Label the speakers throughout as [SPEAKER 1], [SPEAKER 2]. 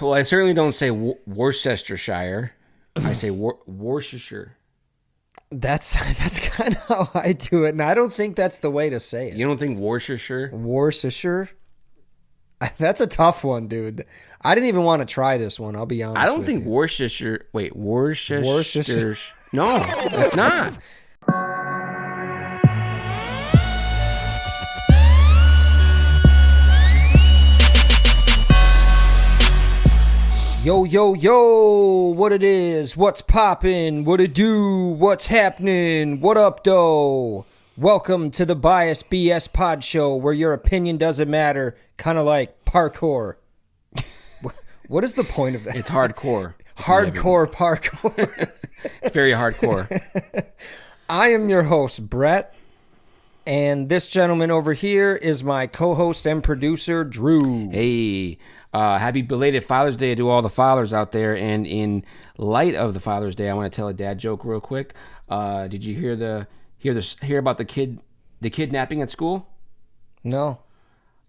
[SPEAKER 1] Well, I certainly don't say Worcestershire. I say Worcestershire.
[SPEAKER 2] That's kind of how I do it, and I don't think that's the way to say it.
[SPEAKER 1] You don't think Worcestershire?
[SPEAKER 2] Worcestershire? That's a tough one, dude. I didn't even want to try this one, I'll be honest.
[SPEAKER 1] I don't think Worcestershire. Wait, Worcestershire. No, it's not.
[SPEAKER 2] Yo, yo, yo, what it is, what's poppin', what it do, what's happening, what up, though? Welcome to the Biased BS Podshow, where your opinion doesn't matter, kind of like parkour. What is the point of that?
[SPEAKER 1] It's hardcore.
[SPEAKER 2] Hardcore parkour.
[SPEAKER 1] It's very hardcore.
[SPEAKER 2] I am your host, Brett, and this gentleman over here is my co-host and producer, Drew.
[SPEAKER 1] Hey, happy belated Father's Day to all the fathers out there. And in light of the Father's Day, I want to tell a dad joke real quick. Did you hear about the kidnapping at school?
[SPEAKER 2] No.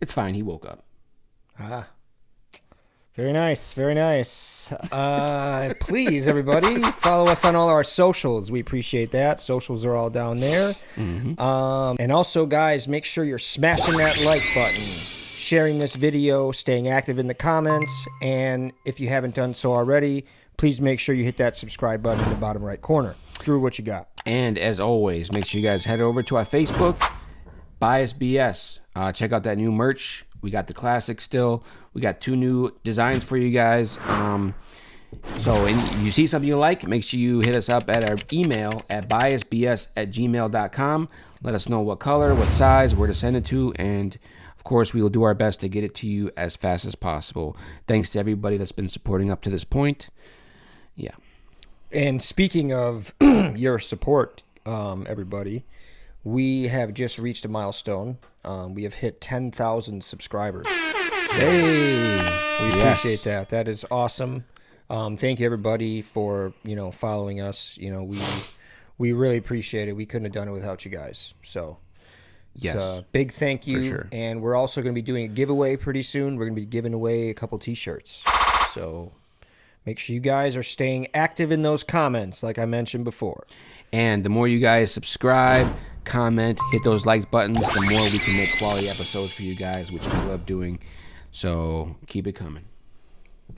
[SPEAKER 1] It's fine. He woke up.
[SPEAKER 2] Very nice, very nice. Please, everybody, follow us on all our socials. We appreciate that. Socials are all down there. Mm-hmm. And also, guys, make sure you're smashing that like button, sharing this video, staying active in the comments, and if you haven't done so already, please make sure you hit that subscribe button in the bottom right corner. Drew, what you got? And
[SPEAKER 1] as always, make sure you guys head over to our Facebook, BiasedBS. Check out that new merch. We got the classics still. We got 2 new designs for you guys. So if you see something you like, make sure you hit us up at our email at biasedbs@gmail.com. Let us know what color, what size, where to send it to, and of course, we will do our best to get it to you as fast as possible. Thanks to everybody that's been supporting up to this point. Yeah.
[SPEAKER 2] And speaking of your support, everybody, we have just reached a milestone. We have hit 10,000 subscribers. Hey, we appreciate that. That is awesome. Thank you, everybody, for following us. We really appreciate it. We couldn't have done it without you guys. So. Yes. Big thank you. Sure. And we're also going to be doing a giveaway pretty soon. We're going to be giving away a couple t-shirts. So make sure you guys are staying active in those comments, like I mentioned before.
[SPEAKER 1] And the more you guys subscribe, comment, hit those like buttons, the more we can make quality episodes for you guys, which we love doing. So keep it coming.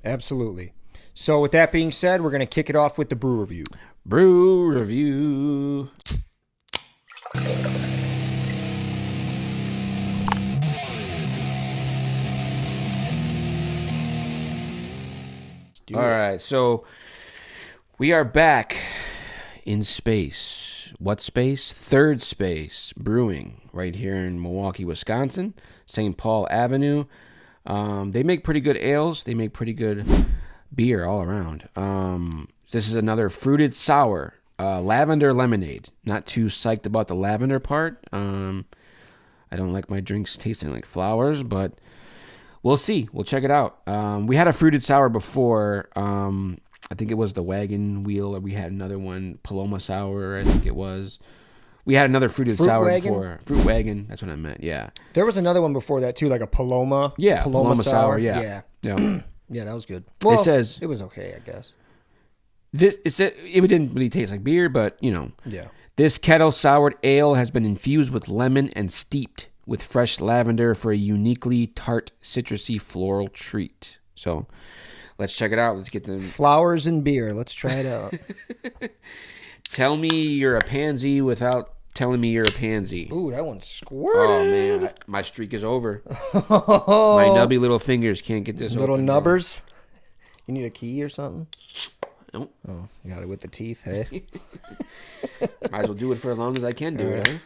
[SPEAKER 2] Absolutely. So with that being said, we're going to kick it off with the brew review.
[SPEAKER 1] Brew review. All right, so we are back in space. What space? Third Space Brewing, right here in Milwaukee, Wisconsin, St. Paul Avenue. They make pretty good ales. They make pretty good beer all around. This is another fruited sour, lavender lemonade. Not too psyched about the lavender part. I don't like my drinks tasting like flowers, but we'll see. We'll check it out. We had a fruited sour before. I think it was the Wagon Wheel, or we had another one, Paloma Sour, I think it was. We had another fruited sour before. Fruit Wagon, that's what I meant, yeah.
[SPEAKER 2] There was another one before that, too, like a Paloma.
[SPEAKER 1] Yeah, Paloma Sour, yeah.
[SPEAKER 2] Yeah, that was good. Well, it was okay, I guess.
[SPEAKER 1] It didn't really taste like beer, but,
[SPEAKER 2] Yeah.
[SPEAKER 1] This kettle soured ale has been infused with lemon and steeped with fresh lavender for a uniquely tart, citrusy floral treat. So, let's check it out. Let's get the
[SPEAKER 2] flowers and beer. Let's try it out.
[SPEAKER 1] Tell me you're a pansy without telling me you're a pansy.
[SPEAKER 2] Ooh, that one squirted.
[SPEAKER 1] Oh man, my streak is over. My nubby little fingers can't get this.
[SPEAKER 2] Little
[SPEAKER 1] open,
[SPEAKER 2] nubbers. Bro. You need a key or something?
[SPEAKER 1] Nope.
[SPEAKER 2] Oh, you got it with the teeth, hey?
[SPEAKER 1] Might as well do it for as long as I can do it, huh?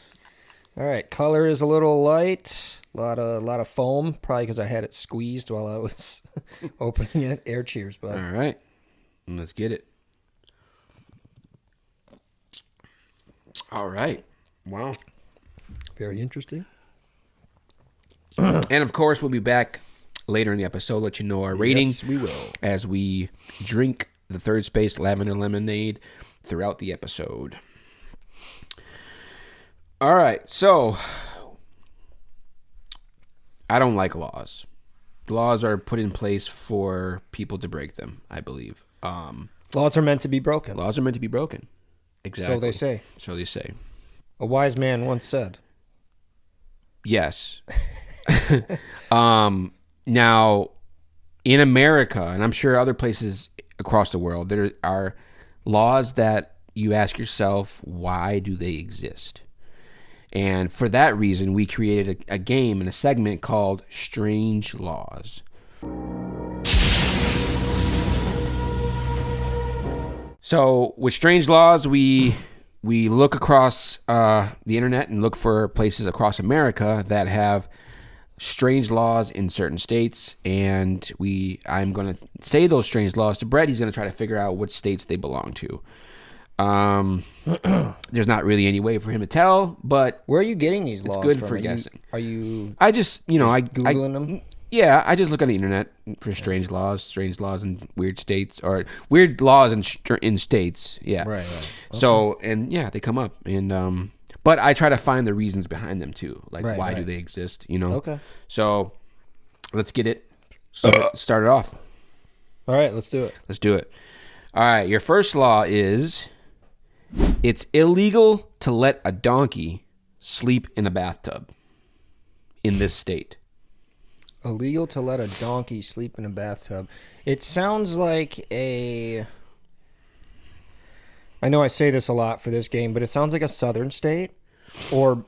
[SPEAKER 2] All right, color is a little light. A lot of foam, probably because I had it squeezed while I was opening it. Air cheers, bud.
[SPEAKER 1] All right, let's get it. All right, wow,
[SPEAKER 2] very interesting.
[SPEAKER 1] And of course, we'll be back later in the episode. Let you know our rating.
[SPEAKER 2] Yes, we will,
[SPEAKER 1] as we drink the Third Space Lavender Lemonade throughout the episode. All right, so I don't like laws. laws are put in place for people to break them, I believe.
[SPEAKER 2] Laws are meant to be broken.
[SPEAKER 1] Laws are meant to be broken. Exactly.
[SPEAKER 2] So they say.
[SPEAKER 1] So they say.
[SPEAKER 2] A wise man once said.
[SPEAKER 1] Yes. Now, in America, and I'm sure other places across the world, there are laws that you ask yourself, why do they exist? And for that reason, we created a game and a segment called Strange Laws. So with Strange Laws, we look across the internet and look for places across America that have strange laws in certain states, and I'm going to say those strange laws to Brett. He's going to try to figure out which states they belong to. There's not really any way for him to tell, but
[SPEAKER 2] where are you getting these laws
[SPEAKER 1] good
[SPEAKER 2] from?
[SPEAKER 1] for guessing.
[SPEAKER 2] I
[SPEAKER 1] Googling
[SPEAKER 2] them?
[SPEAKER 1] Yeah, I just look on the internet for strange laws in weird states, or weird laws in states. Yeah.
[SPEAKER 2] Right. Okay.
[SPEAKER 1] So, and yeah, they come up, and but I try to find the reasons behind them too. Like, why do they exist?
[SPEAKER 2] Okay.
[SPEAKER 1] So, let's get it started off.
[SPEAKER 2] All right, let's do it.
[SPEAKER 1] Let's do it. All right, your first law is it's illegal to let a donkey sleep in a bathtub in this state.
[SPEAKER 2] Illegal to let a donkey sleep in a bathtub. It sounds like I know I say this a lot for this game, but it sounds like a southern state or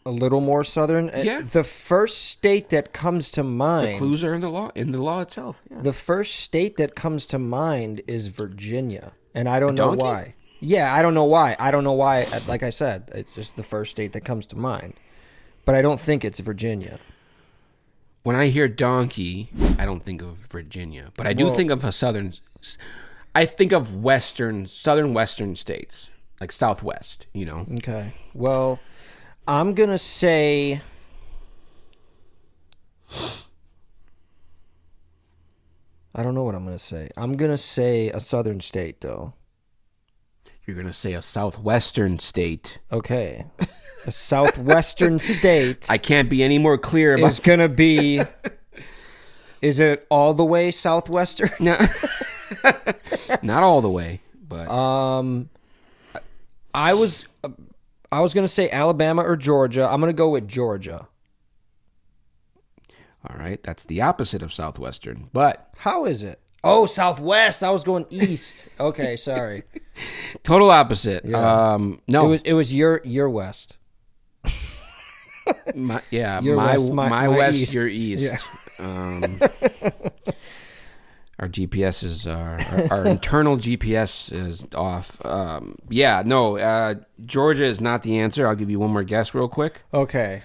[SPEAKER 2] a little more southern.
[SPEAKER 1] Yeah.
[SPEAKER 2] The first state that comes to mind.
[SPEAKER 1] The clues are in the law itself. Yeah.
[SPEAKER 2] The first state that comes to mind is Virginia, and I don't know why. Yeah, I don't know why. Like I said, it's just the first state that comes to mind, but I don't think it's Virginia.
[SPEAKER 1] When I hear donkey, I don't think of Virginia, but I do think of I think of southern western states, like Southwest,
[SPEAKER 2] Okay. Well, I'm going to say I don't know what I'm going to say. I'm going to say a southern state, though.
[SPEAKER 1] You're going to say a southwestern state.
[SPEAKER 2] Okay. A southwestern state.
[SPEAKER 1] I can't be any more clear about
[SPEAKER 2] is going to be. Is it all the way southwestern?
[SPEAKER 1] No. Not all the way, but
[SPEAKER 2] I was going to say Alabama or Georgia. I'm going to go with Georgia.
[SPEAKER 1] All right, that's the opposite of southwestern, but
[SPEAKER 2] how is it? Oh, southwest. I was going east. Okay, sorry.
[SPEAKER 1] Total opposite.
[SPEAKER 2] Yeah.
[SPEAKER 1] No,
[SPEAKER 2] it was your west.
[SPEAKER 1] My
[SPEAKER 2] west,
[SPEAKER 1] my west,
[SPEAKER 2] east.
[SPEAKER 1] your east.
[SPEAKER 2] Yeah.
[SPEAKER 1] Our GPS is our internal GPS is off. Georgia is not the answer. I'll give you one more guess real quick.
[SPEAKER 2] Okay.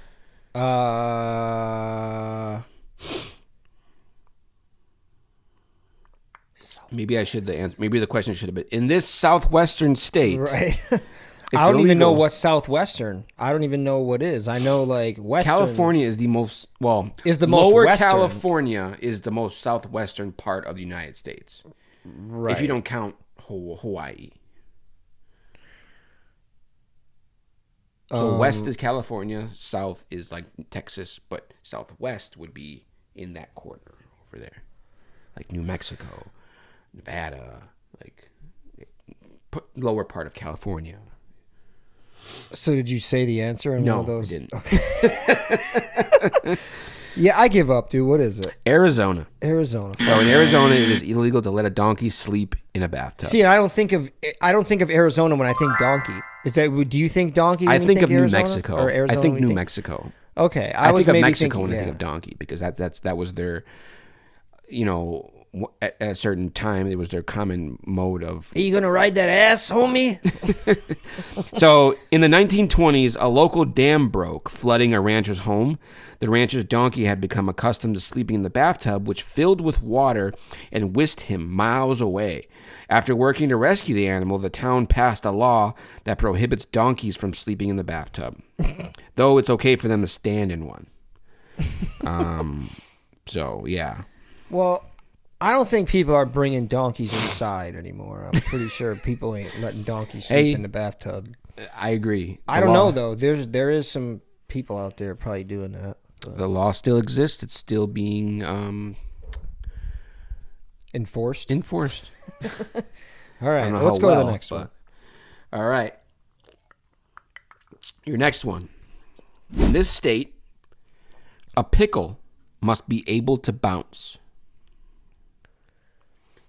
[SPEAKER 1] Maybe I should maybe the question should have been in this southwestern state.
[SPEAKER 2] Right. I don't even know what southwestern. I don't even know what is. I know like western.
[SPEAKER 1] California is the most lower
[SPEAKER 2] western.
[SPEAKER 1] California is the most southwestern part of the United States.
[SPEAKER 2] Right.
[SPEAKER 1] If you don't count Hawaii. So west is California, south is like Texas, but southwest would be in that corner over there. Like New Mexico, Nevada, like lower part of California.
[SPEAKER 2] So did you say the answer in one of those?
[SPEAKER 1] I didn't.
[SPEAKER 2] Okay. Yeah, I give up, dude. What is it?
[SPEAKER 1] Arizona.
[SPEAKER 2] Arizona.
[SPEAKER 1] So in Arizona, it is illegal to let a donkey sleep in a bathtub.
[SPEAKER 2] See, I don't think of Arizona when I think donkey. Do you think donkey? When
[SPEAKER 1] I think of
[SPEAKER 2] Arizona?
[SPEAKER 1] New Mexico.
[SPEAKER 2] Or Arizona
[SPEAKER 1] I think New Mexico.
[SPEAKER 2] Okay,
[SPEAKER 1] I
[SPEAKER 2] was
[SPEAKER 1] think of
[SPEAKER 2] maybe
[SPEAKER 1] Mexico
[SPEAKER 2] thinking,
[SPEAKER 1] when I think of donkey because that was their, at a certain time it was their common mode of.
[SPEAKER 2] Are you gonna ride that ass, homie?
[SPEAKER 1] So in the 1920s, a local dam broke, flooding a rancher's home. The rancher's donkey had become accustomed to sleeping in the bathtub, which filled with water and whisked him miles away. After working to rescue the animal, the town passed a law that prohibits donkeys from sleeping in the bathtub, though it's okay for them to stand in one. So, yeah.
[SPEAKER 2] Well, I don't think people are bringing donkeys inside anymore. I'm pretty sure people ain't letting donkeys sleep in the bathtub.
[SPEAKER 1] I agree.
[SPEAKER 2] I don't know, though. There is some people out there probably doing that.
[SPEAKER 1] The law still exists. It's still being
[SPEAKER 2] Enforced. All right, let's go to the next one.
[SPEAKER 1] All right. Your next one. In this state, a pickle must be able to bounce.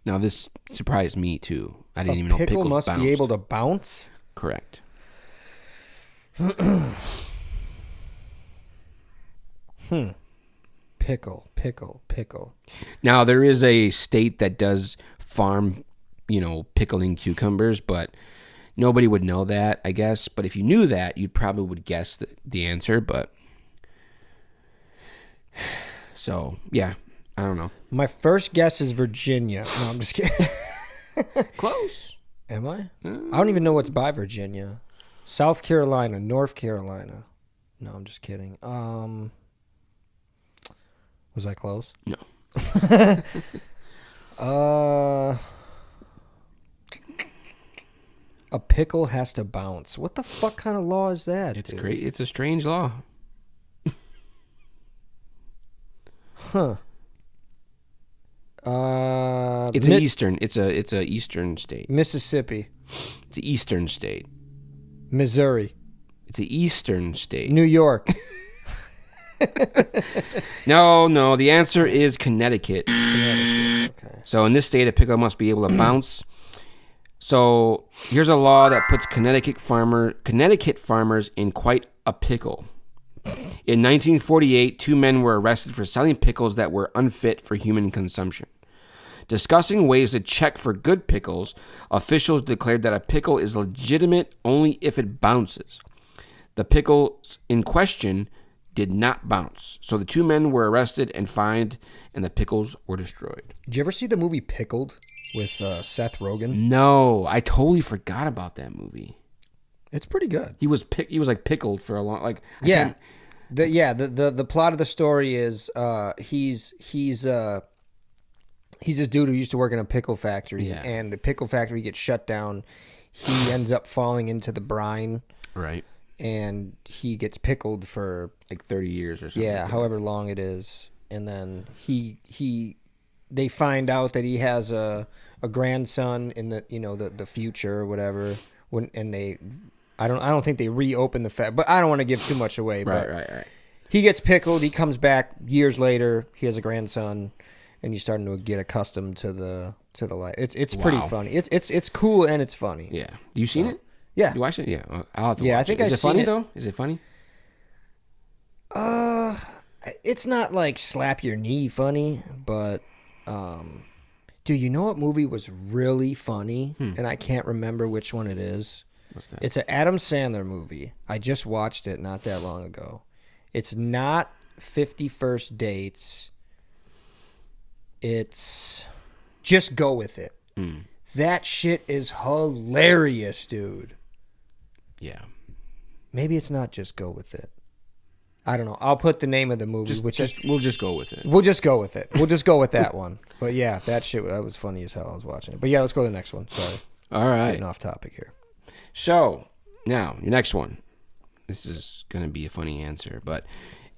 [SPEAKER 1] Now, this surprised me, too. I didn't even know pickles
[SPEAKER 2] must
[SPEAKER 1] bounced.
[SPEAKER 2] Be able to bounce?
[SPEAKER 1] Correct.
[SPEAKER 2] Pickle.
[SPEAKER 1] Now, there is a state that does farm, pickling cucumbers, but nobody would know that, I guess. But if you knew that, you probably would guess the answer. But so, yeah, I don't know.
[SPEAKER 2] My first guess is Virginia. No, I'm just kidding.
[SPEAKER 1] Close.
[SPEAKER 2] Am I? I don't even know what's by Virginia. South Carolina, North Carolina. No, I'm just kidding. Was I close?
[SPEAKER 1] No.
[SPEAKER 2] A pickle has to bounce. What the fuck kind of law is that?
[SPEAKER 1] It's
[SPEAKER 2] dude?
[SPEAKER 1] great. It's a strange law.
[SPEAKER 2] Huh.
[SPEAKER 1] It's an eastern. It's a eastern state.
[SPEAKER 2] Mississippi.
[SPEAKER 1] It's an eastern state.
[SPEAKER 2] Missouri.
[SPEAKER 1] It's an eastern state.
[SPEAKER 2] New York.
[SPEAKER 1] No. The answer is Connecticut.
[SPEAKER 2] Okay.
[SPEAKER 1] So in this state, a pickle must be able to bounce. So here's a law that puts Connecticut farmers in quite a pickle. In 1948, 2 men were arrested for selling pickles that were unfit for human consumption. Discussing ways to check for good pickles, officials declared that a pickle is legitimate only if it bounces. The pickles in question did not bounce, so the 2 men were arrested and fined, and the pickles were destroyed.
[SPEAKER 2] Did you ever see the movie Pickled with Seth Rogen?
[SPEAKER 1] No, I totally forgot about that movie.
[SPEAKER 2] It's pretty good.
[SPEAKER 1] He was like pickled for a long
[SPEAKER 2] The plot of the story is he's this dude who used to work in a pickle factory, and the pickle factory gets shut down. He ends up falling into the brine,
[SPEAKER 1] right,
[SPEAKER 2] and he gets pickled for
[SPEAKER 1] like 30 years or something.
[SPEAKER 2] Yeah,
[SPEAKER 1] like
[SPEAKER 2] however long it is, and then they find out that he has a grandson in the future or whatever. I don't think they reopen the fact, but I don't want to give too much away.
[SPEAKER 1] Right.
[SPEAKER 2] He gets pickled. He comes back years later. He has a grandson, and you're starting to get accustomed to the life. It's pretty funny. It's cool and it's funny.
[SPEAKER 1] Yeah. You seen it?
[SPEAKER 2] Yeah.
[SPEAKER 1] You watched it? Yeah. I'll have to watch
[SPEAKER 2] I think
[SPEAKER 1] it. Is
[SPEAKER 2] I've
[SPEAKER 1] it funny
[SPEAKER 2] seen it.
[SPEAKER 1] though? Is it funny?
[SPEAKER 2] It's not like slap your knee funny, but dude, you know what movie was really funny, and I can't remember which one it is.
[SPEAKER 1] What's that?
[SPEAKER 2] It's an Adam Sandler movie. I just watched it not that long ago. It's not 50 First Dates. It's Just Go With It. That shit is hilarious, dude.
[SPEAKER 1] Yeah.
[SPEAKER 2] Maybe it's not Just Go With It. I don't know. I'll put the name of the movie.
[SPEAKER 1] We'll just go with it.
[SPEAKER 2] We'll just go with it. We'll just go with that one. But yeah, that was funny as hell. I was watching it. But yeah, let's go to the next one. Sorry.
[SPEAKER 1] All right.
[SPEAKER 2] Getting off topic here.
[SPEAKER 1] So, now, your next one. This is going to be a funny answer, but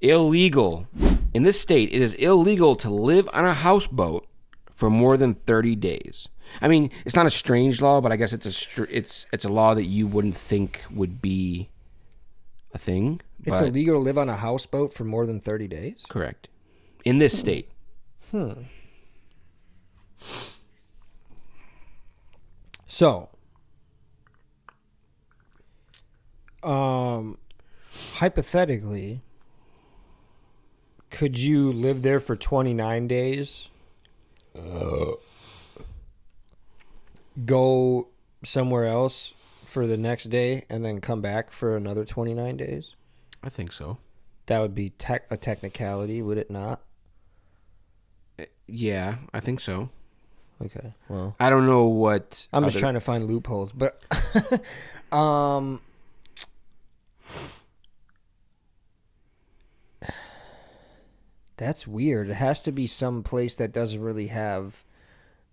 [SPEAKER 1] illegal. In this state, it is illegal to live on a houseboat for more than 30 days. I mean, it's not a strange law, but I guess it's a law that you wouldn't think would be a thing.
[SPEAKER 2] It's illegal to live on a houseboat for more than 30 days?
[SPEAKER 1] Correct. In this state.
[SPEAKER 2] So, hypothetically, could you live there for 29 days? Go somewhere else for the next day and then come back for another 29 days?
[SPEAKER 1] I think so.
[SPEAKER 2] That would be a technicality, would it not?
[SPEAKER 1] Yeah, I think so.
[SPEAKER 2] Okay, well,
[SPEAKER 1] I don't know what...
[SPEAKER 2] I'm just trying to find loopholes, but... That's weird. It has to be some place that doesn't really have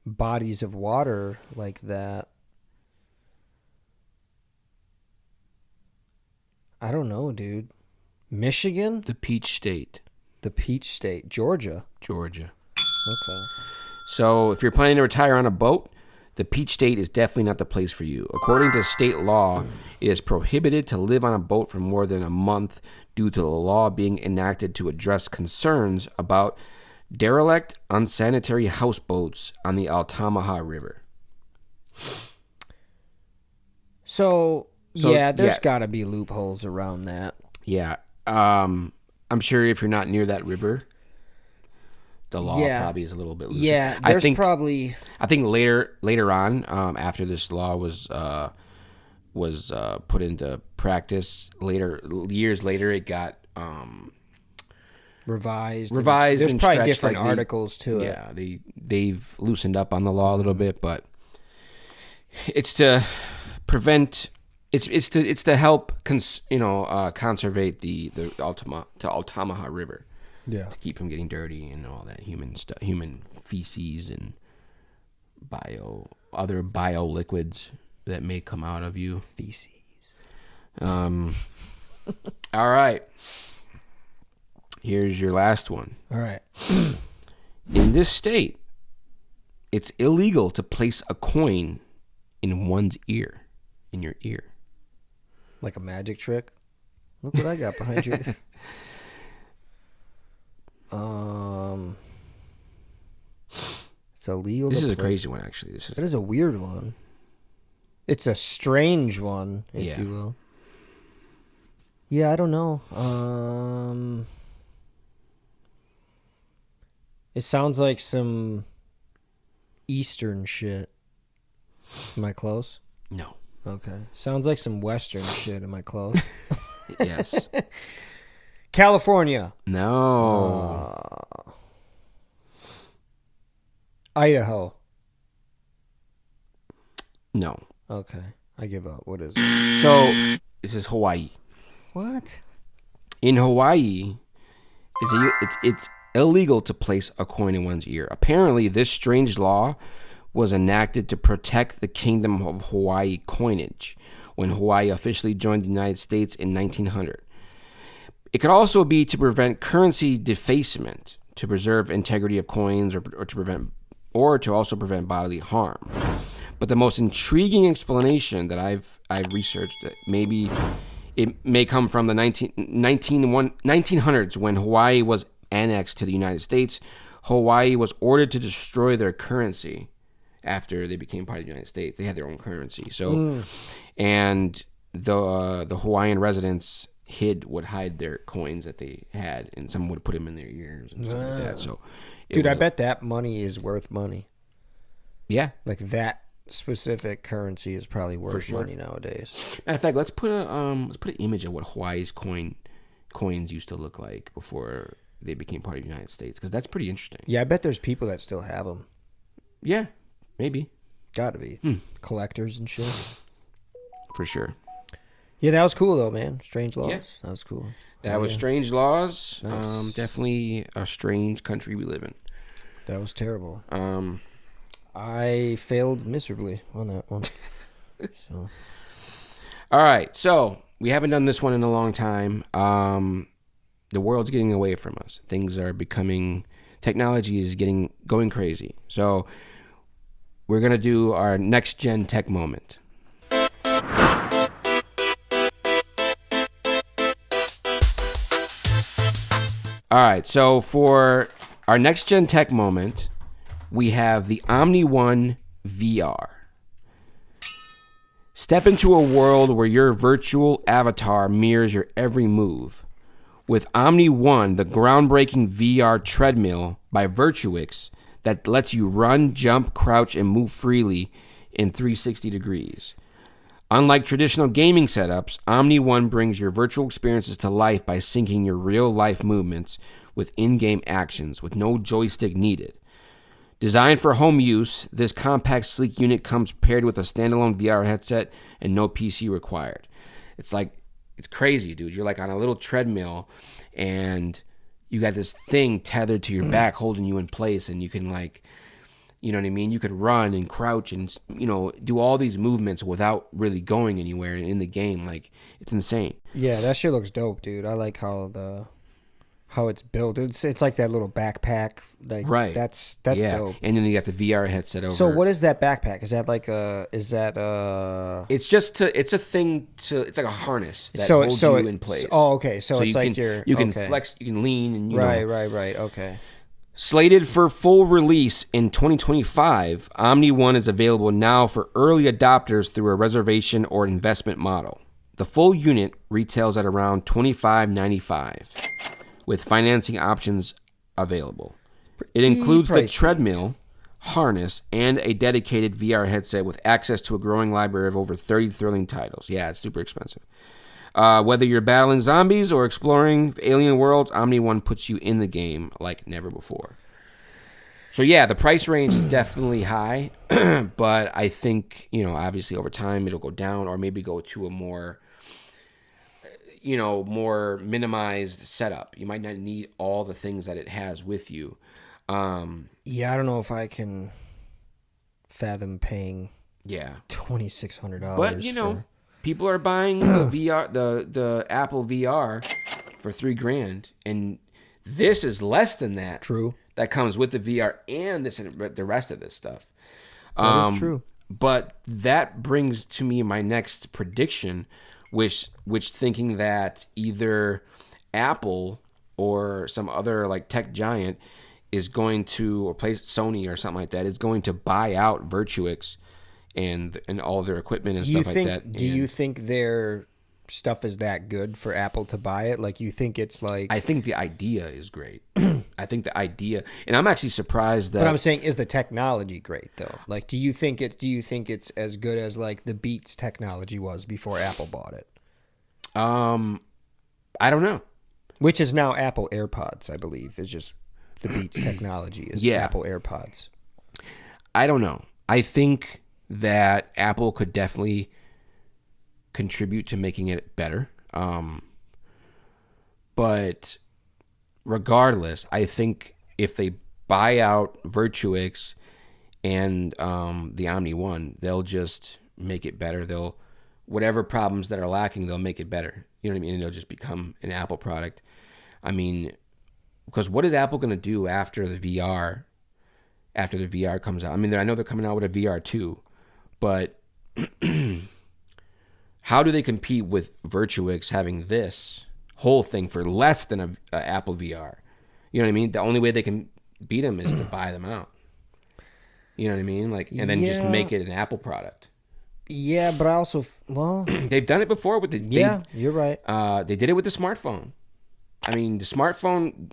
[SPEAKER 2] bodies of water like that. I don't know, dude. Michigan?
[SPEAKER 1] The Peach State.
[SPEAKER 2] The Peach State, Georgia.
[SPEAKER 1] Georgia.
[SPEAKER 2] Okay.
[SPEAKER 1] So if you're planning to retire on a boat, the Peach State is definitely not the place for you. According to state law, it is prohibited to live on a boat for more than a month due to the law being enacted to address concerns about derelict, unsanitary houseboats on the Altamaha River.
[SPEAKER 2] So yeah, there's got to be loopholes around that.
[SPEAKER 1] Yeah. I'm sure if you're not near that river, the law probably is a little bit looser.
[SPEAKER 2] Yeah, there's probably...
[SPEAKER 1] I think later on, after this law was put into practice, years later, it got
[SPEAKER 2] revised.
[SPEAKER 1] Revised.
[SPEAKER 2] There's
[SPEAKER 1] and
[SPEAKER 2] probably
[SPEAKER 1] stretched,
[SPEAKER 2] different
[SPEAKER 1] like
[SPEAKER 2] articles to it.
[SPEAKER 1] Yeah, they've loosened up on the law a little bit, but it's to prevent. It's to help conservate the Altamaha River.
[SPEAKER 2] Yeah.
[SPEAKER 1] To keep from getting dirty and all that human feces and other bio liquids that may come out of you.
[SPEAKER 2] Feces.
[SPEAKER 1] All right. Here's your last one.
[SPEAKER 2] All right.
[SPEAKER 1] In this state, it's illegal to place a coin in one's ear, in your ear.
[SPEAKER 2] Like a magic trick? Look what I got behind you. It's illegal.
[SPEAKER 1] This is a crazy one, actually.
[SPEAKER 2] That is a weird one. It's a strange one, if you will. Yeah, I don't know. It sounds like some Eastern shit. Am I close?
[SPEAKER 1] No.
[SPEAKER 2] Okay. Sounds like some Western shit. Am I close?
[SPEAKER 1] Yes.
[SPEAKER 2] California.
[SPEAKER 1] No.
[SPEAKER 2] Idaho.
[SPEAKER 1] No.
[SPEAKER 2] Okay. I give up. What is it?
[SPEAKER 1] So, this is Hawaii.
[SPEAKER 2] What?
[SPEAKER 1] In Hawaii, it's illegal to place a coin in one's ear. Apparently, this strange law was enacted to protect the Kingdom of Hawaii coinage when Hawaii officially joined the United States in 1900. It could also be to prevent currency defacement, to preserve integrity of coins, or to also prevent bodily harm. But the most intriguing explanation that I've researched, maybe it may come from the 1900s when Hawaii was annexed to the United States. Hawaii was ordered to destroy their currency after they became part of the United States. They had their own currency. So, and the Hawaiian residents would hide their coins that they had, and someone would put them in their ears and stuff like that. So,
[SPEAKER 2] dude, I bet that money is worth money.
[SPEAKER 1] Yeah,
[SPEAKER 2] like that specific currency is probably worth money nowadays.
[SPEAKER 1] Matter of fact, let's put an image of what Hawaii's coins used to look like before they became part of the United States, because that's pretty interesting.
[SPEAKER 2] Yeah, I bet there's people that still have them.
[SPEAKER 1] Yeah, maybe.
[SPEAKER 2] Gotta be. Collectors and shit.
[SPEAKER 1] For sure.
[SPEAKER 2] Yeah, that was cool though, man. Strange laws.
[SPEAKER 1] Yeah.
[SPEAKER 2] That was cool.
[SPEAKER 1] That was strange laws.
[SPEAKER 2] Nice.
[SPEAKER 1] Definitely a strange country we live in.
[SPEAKER 2] That was terrible. I failed miserably on that one. So.
[SPEAKER 1] All right, so we haven't done this one in a long time. The world's getting away from us. Things are technology is going crazy. So we're gonna do our next gen tech moment. All right, so for our next gen tech moment, we have the Omni One VR. Step into a world where your virtual avatar mirrors your every move. With Omni One, the groundbreaking VR treadmill by Virtuix that lets you run, jump, crouch, and move freely in 360 degrees. Unlike traditional gaming setups, Omni One brings your virtual experiences to life by syncing your real-life movements with in-game actions with no joystick needed. Designed for home use, this compact, sleek unit comes paired with a standalone VR headset and no PC required. It's crazy, dude. You're like on a little treadmill and you got this thing tethered to your back holding you in place, and you can you know what I mean? You could run and crouch and, do all these movements without really going anywhere in the game. Like, it's insane.
[SPEAKER 2] Yeah, that shit looks dope, dude. I like how how it's built. It's like that little backpack. Like
[SPEAKER 1] Right.
[SPEAKER 2] That's
[SPEAKER 1] yeah.
[SPEAKER 2] dope.
[SPEAKER 1] And then you got the VR headset over.
[SPEAKER 2] So what is that backpack? Is that like
[SPEAKER 1] It's just it's a thing it's like a harness that
[SPEAKER 2] so
[SPEAKER 1] holds
[SPEAKER 2] so
[SPEAKER 1] you
[SPEAKER 2] it-
[SPEAKER 1] in place.
[SPEAKER 2] Oh, okay. So it's
[SPEAKER 1] you
[SPEAKER 2] like
[SPEAKER 1] can, you can
[SPEAKER 2] okay.
[SPEAKER 1] flex, you can lean, and
[SPEAKER 2] Right. Okay.
[SPEAKER 1] Slated for full release in 2025, Omni One is available now for early adopters through a reservation or investment model. The full unit retails at around $25.95, with financing options available. It includes the
[SPEAKER 2] pricey.
[SPEAKER 1] treadmill, harness, and a dedicated VR headset with access to a growing library of over 30 thrilling titles. Yeah, it's super expensive. Whether you're battling zombies or exploring alien worlds, Omni One puts you in the game like never before. So yeah, the price range is definitely high, but I think, obviously over time it'll go down or maybe go to a more, more minimized setup. You might not need all the things that it has with you.
[SPEAKER 2] Yeah, I don't know if I can fathom paying
[SPEAKER 1] Yeah.
[SPEAKER 2] $2,600.
[SPEAKER 1] But people are buying the VR, the Apple VR for $3,000, and this is less than that.
[SPEAKER 2] True.
[SPEAKER 1] That comes with the VR and the rest of this stuff.
[SPEAKER 2] That is true.
[SPEAKER 1] But that brings to me my next prediction, which thinking that either Apple or some other like tech giant is going to, or Sony or something like that, is going to buy out Virtuix and all their equipment and stuff like that.
[SPEAKER 2] Do you think their stuff is that good for Apple to buy it? Like, you think it's like...
[SPEAKER 1] I think the idea is great. I think the idea, and I'm actually surprised that...
[SPEAKER 2] But I'm saying, is the technology great though? Like, do you think it's as good as like the Beats technology was before Apple bought it?
[SPEAKER 1] I don't know.
[SPEAKER 2] Which is now Apple AirPods, I believe, is just the Beats technology is Apple AirPods.
[SPEAKER 1] I don't know. I think that Apple could definitely contribute to making it better. But regardless, I think if they buy out Virtuix and the Omni One, they'll just make it better. Whatever problems that are lacking, they'll make it better. You know what I mean? And it'll just become an Apple product. I mean, because what is Apple going to do after the VR? After the VR comes out, I mean, I know they're coming out with a VR too, but how do they compete with Virtuix having this whole thing for less than a Apple VR? You know what I mean? The only way they can beat them is to buy them out. You know what I mean? Like, and then just make it an Apple product.
[SPEAKER 2] Yeah, but I also
[SPEAKER 1] they've done it before with the.
[SPEAKER 2] You're right.
[SPEAKER 1] They did it with the smartphone. I mean, the smartphone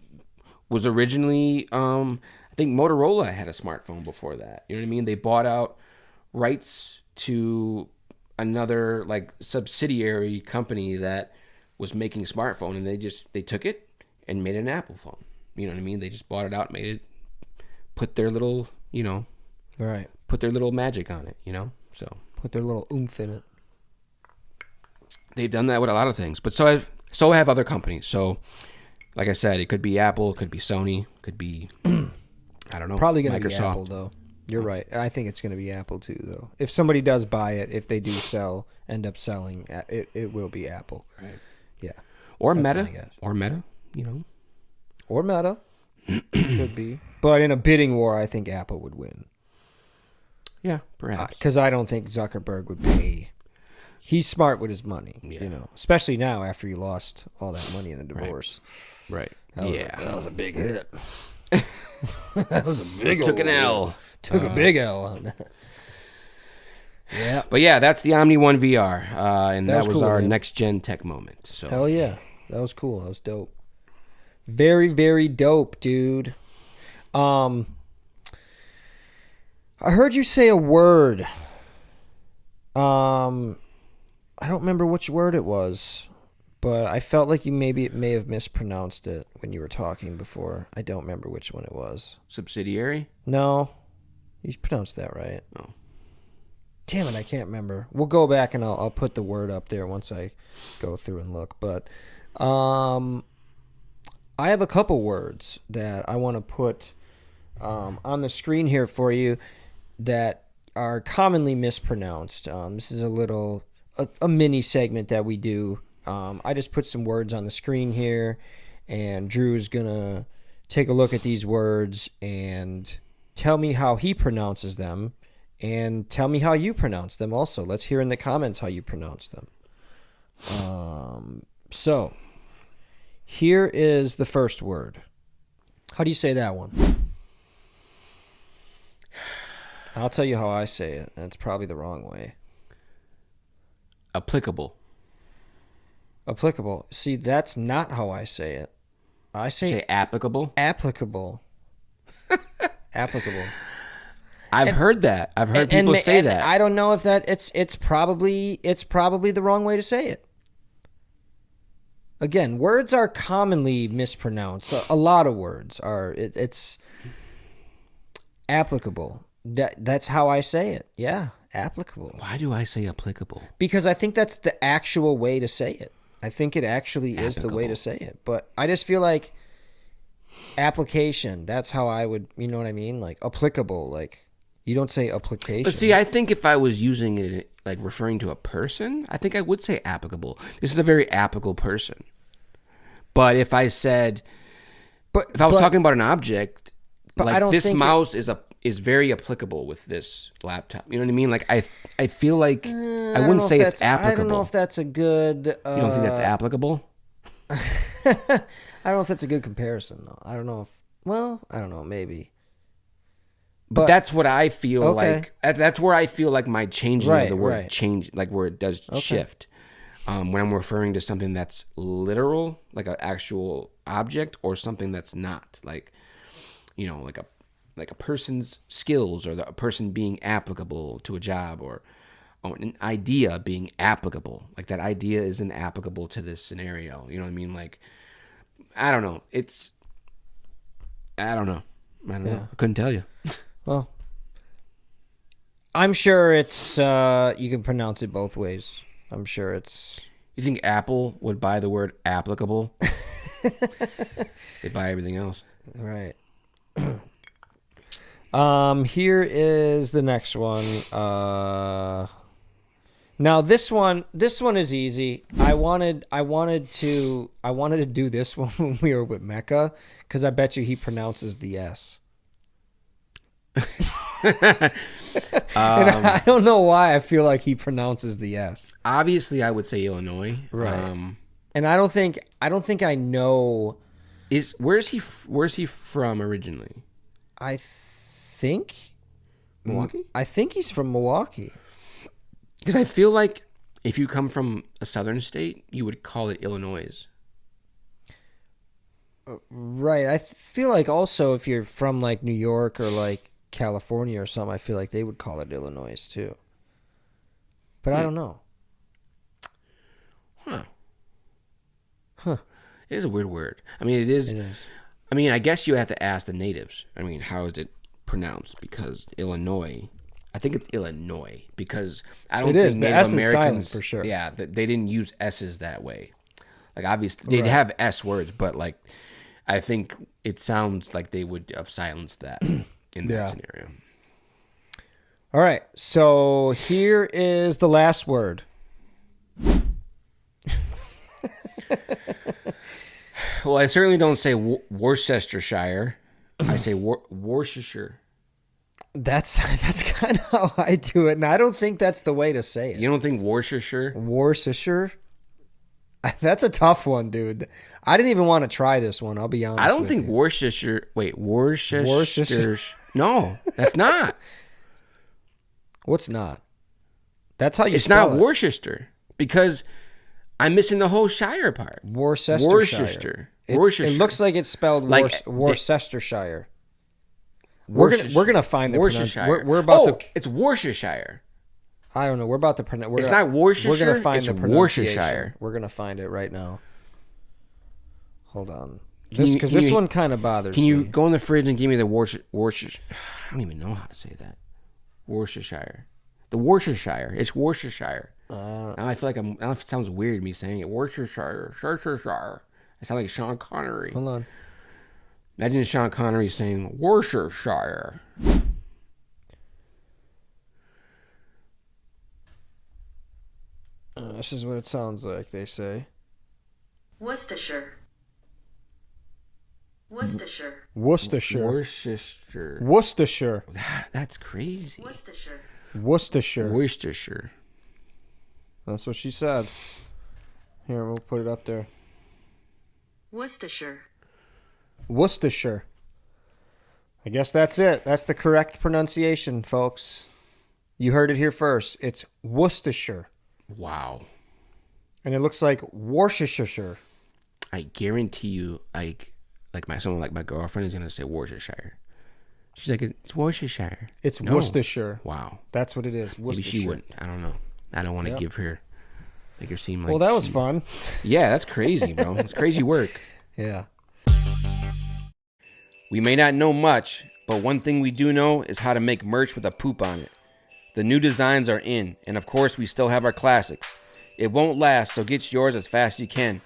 [SPEAKER 1] was originally. I think Motorola had a smartphone before that. You know what I mean? They bought out rights to another like subsidiary company that was making smartphone, and they took it and made an Apple phone. You know what I mean? They just bought it out, made it, put their little,
[SPEAKER 2] right,
[SPEAKER 1] put their little magic on it, So
[SPEAKER 2] put their little oomph in it.
[SPEAKER 1] They've done that with a lot of things, but so have other companies. So, like I said, it could be Apple, it could be Sony, it could be I don't know.
[SPEAKER 2] Probably going to
[SPEAKER 1] Microsoft.
[SPEAKER 2] be Apple though. You're right. I think it's going to be Apple too, though. If somebody does buy it, if they do end up selling, it will be Apple.
[SPEAKER 1] Right.
[SPEAKER 2] Yeah.
[SPEAKER 1] Or
[SPEAKER 2] That's
[SPEAKER 1] Meta.
[SPEAKER 2] my guess.
[SPEAKER 1] Or Meta.
[SPEAKER 2] Or Meta. Could be. But in a bidding war, I think Apple would win.
[SPEAKER 1] Yeah, perhaps.
[SPEAKER 2] Because I don't think Zuckerberg would pay. He's smart with his money, especially now after he lost all that money in the divorce.
[SPEAKER 1] Right.
[SPEAKER 2] That was a big hit. That was a big
[SPEAKER 1] Took an L.
[SPEAKER 2] Took a big L on that. Yeah.
[SPEAKER 1] But yeah, that's the Omni One VR. And that was
[SPEAKER 2] cool,
[SPEAKER 1] our
[SPEAKER 2] man.
[SPEAKER 1] next gen tech moment. So
[SPEAKER 2] Hell yeah. That was cool. That was dope. Very, very dope, dude. I heard you say a word. I don't remember which word it was, but I felt like you may have mispronounced it when you were talking before. I don't remember which one it was.
[SPEAKER 1] Subsidiary?
[SPEAKER 2] No. You pronounced that right.
[SPEAKER 1] Oh.
[SPEAKER 2] Damn it, I can't remember. We'll go back and I'll put the word up there once I go through and look. But I have a couple words that I want to put on the screen here for you that are commonly mispronounced. This is a mini segment that we do. I just put some words on the screen here, and Drew's gonna take a look at these words and tell me how he pronounces them, and tell me how you pronounce them also. Let's hear in the comments how you pronounce them. So here is the first word. How do you say that one? I'll tell you how I say it, and it's probably the wrong way.
[SPEAKER 1] Applicable.
[SPEAKER 2] Applicable. See, that's not how I say it. I say
[SPEAKER 1] applicable.
[SPEAKER 2] Applicable. Applicable.
[SPEAKER 1] I've heard that. I've heard people say that.
[SPEAKER 2] I don't know if that it's probably the wrong way to say it. Again, words are commonly mispronounced. A lot of words are. It's applicable. That's how I say it. Yeah, applicable.
[SPEAKER 1] Why do I say applicable?
[SPEAKER 2] Because I think that's the actual way to say it. I think it actually is the way to say it. But I just feel like application, that's how I would, you know what I mean? Like applicable, like you don't say application.
[SPEAKER 1] But see, I think if I was using it like referring to a person, I think I would say applicable. This is a very applicable person. But if I said, if I was talking about an object, like I don't this mouse is very applicable with this laptop. You know what I mean? Like I feel like I wouldn't say it's applicable.
[SPEAKER 2] I don't know if that's a good.
[SPEAKER 1] You don't think that's applicable?
[SPEAKER 2] I don't know if that's a good comparison though. I don't know if. Well, I don't know. Maybe.
[SPEAKER 1] But that's what I feel like. That's where I feel like my changing of the word change, like where it does shift. When I'm referring to something that's literal, like an actual object, or something that's not, like, you know, like a person's skills, or a person being applicable to a job, or an idea being applicable. Like that idea isn't applicable to this scenario. You know what I mean? Like, I don't know. I don't know. I couldn't tell you.
[SPEAKER 2] Well, I'm sure it's, you can pronounce it both ways. I'm sure it's...
[SPEAKER 1] You think Apple would buy the word applicable? They buy everything else.
[SPEAKER 2] Right. Here is the next one. Now this one is easy. I wanted to do this one when we were with Mecca, because I bet you he pronounces the S. And I don't know why I feel like he pronounces the S.
[SPEAKER 1] Obviously, I would say Illinois.
[SPEAKER 2] Right. And I don't think I know.
[SPEAKER 1] Where's he from originally?
[SPEAKER 2] I think
[SPEAKER 1] Milwaukee.
[SPEAKER 2] I think he's from Milwaukee.
[SPEAKER 1] Because I feel like if you come from a southern state, you would call it Illinois.
[SPEAKER 2] Right. I feel like also if you're from like New York or like California or something, I feel like they would call it Illinois too. But I don't know. Huh.
[SPEAKER 1] It is a weird word. I mean, it is. I mean, I guess you have to ask the natives. I mean, how is it pronounced? Because Illinois, I think it's Illinois, because I don't think Native Americans,
[SPEAKER 2] silent for sure.
[SPEAKER 1] Yeah, they didn't use S's that way. Like obviously they'd have S words, but like I think it sounds like they would have silenced that in that scenario.
[SPEAKER 2] All right, so here is the last word.
[SPEAKER 1] Well, I certainly don't say Worcestershire. I say Worcestershire.
[SPEAKER 2] That's kind of how I do it, and I don't think that's the way to say it.
[SPEAKER 1] You don't think Worcestershire?
[SPEAKER 2] Worcestershire? That's a tough one, dude. I didn't even want to try this one, I'll be honest.
[SPEAKER 1] I don't think Worcestershire. Wait, Worcestershire. No, that's not.
[SPEAKER 2] What's not? That's how you
[SPEAKER 1] It's
[SPEAKER 2] spell
[SPEAKER 1] not
[SPEAKER 2] it.
[SPEAKER 1] Worcester, because I'm missing the whole Shire part.
[SPEAKER 2] Worcestershire. It looks like it's spelled like Worcestershire. We're gonna find the
[SPEAKER 1] Worcestershire.
[SPEAKER 2] We're about to.
[SPEAKER 1] It's Worcestershire.
[SPEAKER 2] I don't know. We're about to pronounce.
[SPEAKER 1] It's not Worcestershire.
[SPEAKER 2] We're gonna find
[SPEAKER 1] it's
[SPEAKER 2] the pronunciation.
[SPEAKER 1] Worcestershire.
[SPEAKER 2] We're gonna find it right now. Hold on. Because this one kind of bothers me.
[SPEAKER 1] Can you go in the fridge and give me the Worcestershire? I don't even know how to say that. Worcestershire. The Worcestershire. It's Worcestershire. Now I feel like now it sounds weird me saying it. Worcestershire. I sound like Sean Connery.
[SPEAKER 2] Hold on.
[SPEAKER 1] Imagine Sean Connery saying Worcestershire.
[SPEAKER 2] This is what it sounds like, they say.
[SPEAKER 3] Worcestershire. Worcestershire.
[SPEAKER 2] Worcestershire.
[SPEAKER 1] Worcestershire.
[SPEAKER 2] Worcestershire.
[SPEAKER 1] That's crazy.
[SPEAKER 3] Worcestershire.
[SPEAKER 2] Worcestershire.
[SPEAKER 1] Worcestershire.
[SPEAKER 2] That's what she said. Here, we'll put it up there.
[SPEAKER 3] Worcestershire.
[SPEAKER 2] Worcestershire. I guess that's it. That's the correct pronunciation, folks. You heard it here first. It's Worcestershire.
[SPEAKER 1] Wow.
[SPEAKER 2] And it looks like Worcestershire.
[SPEAKER 1] I guarantee you, someone like my girlfriend is gonna say Worcestershire. She's like, it's Worcestershire.
[SPEAKER 2] It's
[SPEAKER 1] No.
[SPEAKER 2] Worcestershire.
[SPEAKER 1] Wow.
[SPEAKER 2] That's what it is.
[SPEAKER 1] Maybe she wouldn't. I don't know. I don't want to give her, make her seem like.
[SPEAKER 2] Well, that was fun.
[SPEAKER 1] Yeah, that's crazy, bro. It's crazy work.
[SPEAKER 2] Yeah.
[SPEAKER 1] We may not know much, but one thing we do know is how to make merch with a poop on it. The new designs are in, and of course, we still have our classics. It won't last, so get yours as fast as you can.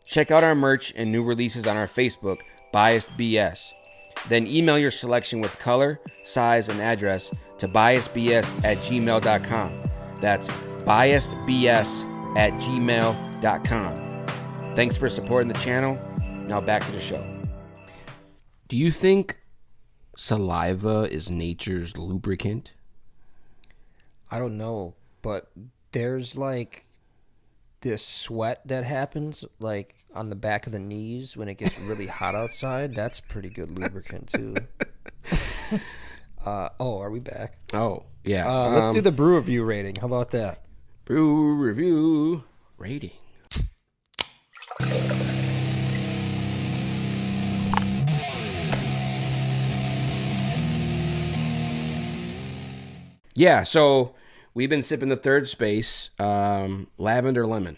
[SPEAKER 1] Check out our merch and new releases on our Facebook, Biased BS. Then email your selection with color, size, and address to biasedbs@gmail.com. That's biasedbs@gmail.com. Thanks for supporting the channel. Now back to the show. Do you think saliva is nature's lubricant?
[SPEAKER 2] I don't know, but there's like this sweat that happens like on the back of the knees when it gets really hot outside. That's pretty good lubricant too. Are we back?
[SPEAKER 1] Oh, yeah.
[SPEAKER 2] Let's do the brew review rating. How about that?
[SPEAKER 1] Brew review rating. Yeah, so we've been sipping the third space, Lavender Lemon,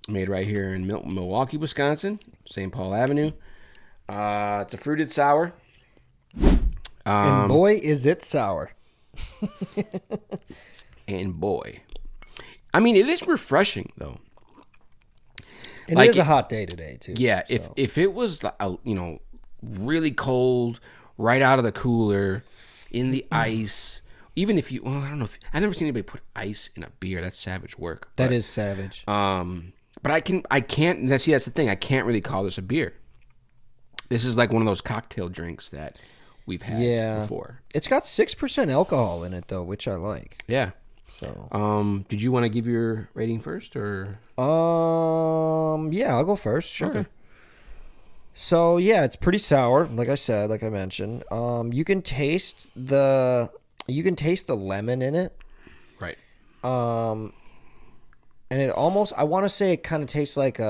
[SPEAKER 1] made right here in Milwaukee, Wisconsin, St. Paul Avenue. It's a fruited sour.
[SPEAKER 2] And boy, is it sour.
[SPEAKER 1] And boy. I mean, it is refreshing, though.
[SPEAKER 2] And it is a hot day today, too.
[SPEAKER 1] Yeah,
[SPEAKER 2] so.
[SPEAKER 1] if it was, really cold, right out of the cooler, in the ice... Even if I don't know. I've never seen anybody put ice in a beer. That's savage work.
[SPEAKER 2] That is savage.
[SPEAKER 1] But I can't. That's the thing. I can't really call this a beer. This is like one of those cocktail drinks that we've had before.
[SPEAKER 2] It's got 6% alcohol in it, though, which I like.
[SPEAKER 1] Yeah.
[SPEAKER 2] So,
[SPEAKER 1] did you want to give your rating first, or?
[SPEAKER 2] Yeah, I'll go first. Sure.
[SPEAKER 1] Okay.
[SPEAKER 2] So yeah, it's pretty sour. Like I mentioned. You can taste the lemon in it.
[SPEAKER 1] Right.
[SPEAKER 2] And it almost, I want to say it kind of tastes like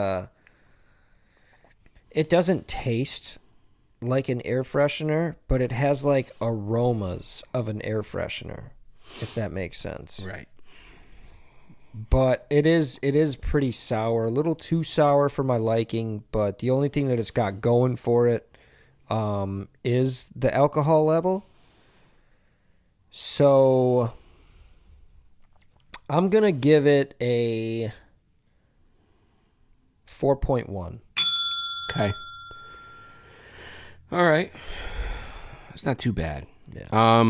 [SPEAKER 2] it doesn't taste like an air freshener, but it has like aromas of an air freshener, if that makes sense.
[SPEAKER 1] Right.
[SPEAKER 2] But it is pretty sour, a little too sour for my liking, but the only thing that it's got going for it is the alcohol level. So I'm going to give it a 4.1.
[SPEAKER 1] Okay. All right. It's not too bad. Yeah.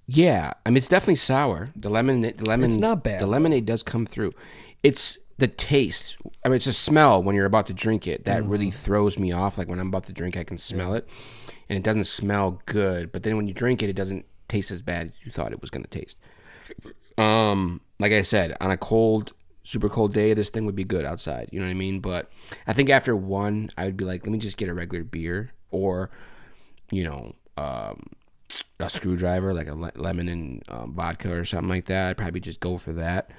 [SPEAKER 1] Yeah, I mean, it's definitely sour. The lemon.
[SPEAKER 2] It's not bad.
[SPEAKER 1] The lemonade does come through. It's the taste. I mean, it's a smell when you're about to drink it that really throws me off. Like when I'm about to drink, I can smell it, and it doesn't smell good. But then when you drink it, it doesn't taste as bad as you thought it was going to taste. Like I said, on a cold, super cold day, this thing would be good outside. You know what I mean? But I think after one, I would be like, let me just get a regular beer, or, a screwdriver, like a lemon and vodka or something like that. I'd probably just go for that.